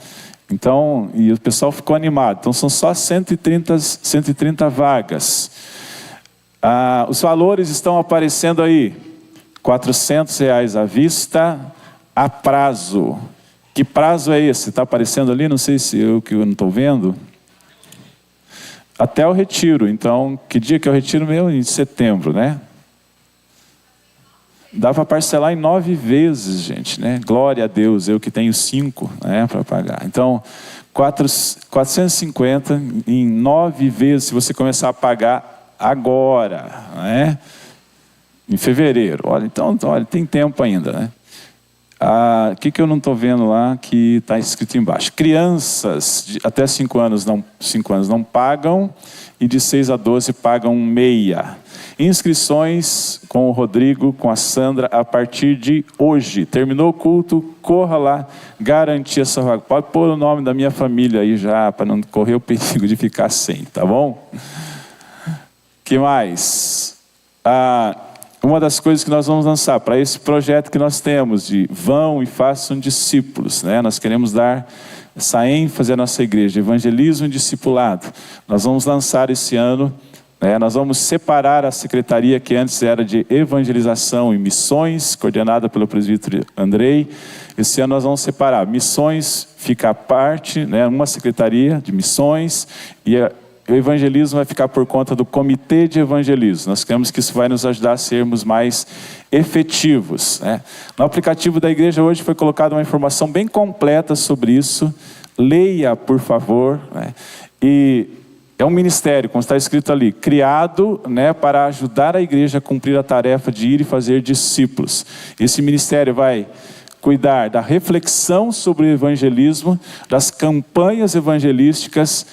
Então, e o pessoal ficou animado. Então são só 130 vagas. Os valores estão aparecendo aí: R$400 à vista, a prazo. Que prazo é esse? Está aparecendo ali? Não sei se eu que não estou vendo. Até o retiro. Então, que dia que é o retiro mesmo? Em setembro, né? Dá para parcelar em 9 vezes, gente, né? Glória a Deus, eu que tenho 5, né, para pagar. Então, 450 em 9 vezes, se você começar a pagar agora, né? Em fevereiro. Olha, então, olha, tem tempo ainda, né? O que eu não estou vendo lá que está escrito embaixo? Crianças de até 5 anos não pagam, e de 6 a 12 pagam meia. Inscrições com o Rodrigo, com a Sandra, a partir de hoje. Terminou o culto, corra lá, garantir essa vaga. Pode pôr o nome da minha família aí já, para não correr o perigo de ficar sem, tá bom? Que mais? Uma das coisas que nós vamos lançar para esse projeto que nós temos de vão e façam discípulos, né? Nós queremos dar essa ênfase à nossa igreja, evangelismo e discipulado. Nós vamos lançar esse ano, né? Nós vamos separar a secretaria que antes era de evangelização e missões, coordenada pelo presbítero Andrei. Esse ano nós vamos separar. Missões fica à parte, né? Uma secretaria de missões, e o evangelismo vai ficar por conta do comitê de evangelismo. Nós queremos que isso vai nos ajudar a sermos mais efetivos, né? No aplicativo da igreja hoje foi colocada uma informação bem completa sobre isso. Leia, por favor, né? E é um ministério, como está escrito ali, criado, né, para ajudar a igreja a cumprir a tarefa de ir e fazer discípulos. Esse ministério vai cuidar da reflexão sobre o evangelismo, das campanhas evangelísticas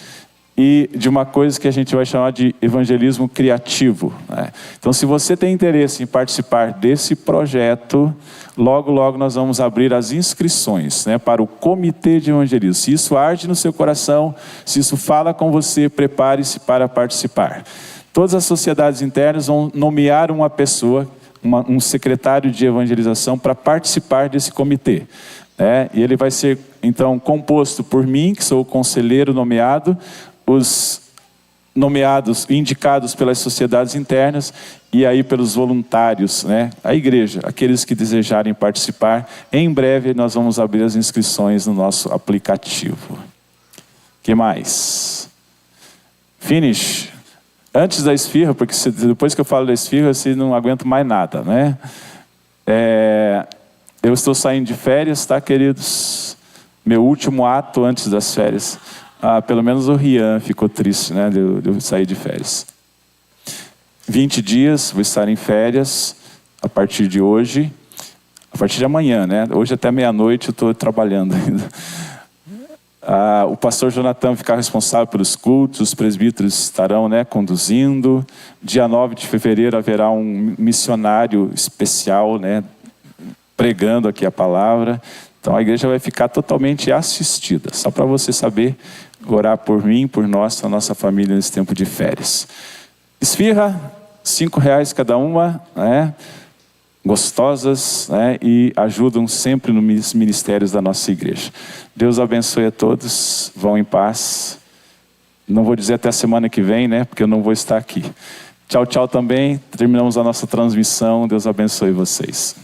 e de uma coisa que a gente vai chamar de evangelismo criativo, né? Então, se você tem interesse em participar desse projeto, logo, logo nós vamos abrir as inscrições, né, para o comitê de evangelismo. Se isso arde no seu coração, se isso fala com você, prepare-se para participar. Todas as sociedades internas vão nomear uma pessoa, um secretário de evangelização para participar desse comitê, né? E ele vai ser, então, composto por mim, que sou o conselheiro nomeado, os nomeados, indicados pelas sociedades internas, e aí pelos voluntários, né? A igreja, aqueles que desejarem participar. Em breve nós vamos abrir as inscrições no nosso aplicativo. Que mais? Finish. Antes da esfirra, porque depois que eu falo da esfirra, você não aguenta mais nada, né? Eu estou saindo de férias, tá, queridos? Meu último ato antes das férias. Pelo menos o Rian ficou triste, né, de eu sair de férias. 20 dias, vou estar em férias a partir de hoje, a partir de amanhã, né? Hoje até meia-noite eu estou trabalhando ainda. O pastor Jonathan ficar responsável pelos cultos, os presbíteros estarão, conduzindo. Dia 9 de fevereiro haverá um missionário especial, pregando aqui a palavra. Então a igreja vai ficar totalmente assistida. Só para você saber, orar por mim, por nós, a nossa família nesse tempo de férias. Esfirra, R$5 cada uma, gostosas, e ajudam sempre nos ministérios da nossa igreja. Deus abençoe a todos, vão em paz. Não vou dizer até a semana que vem, porque eu não vou estar aqui. Tchau, tchau também. Terminamos a nossa transmissão. Deus abençoe vocês.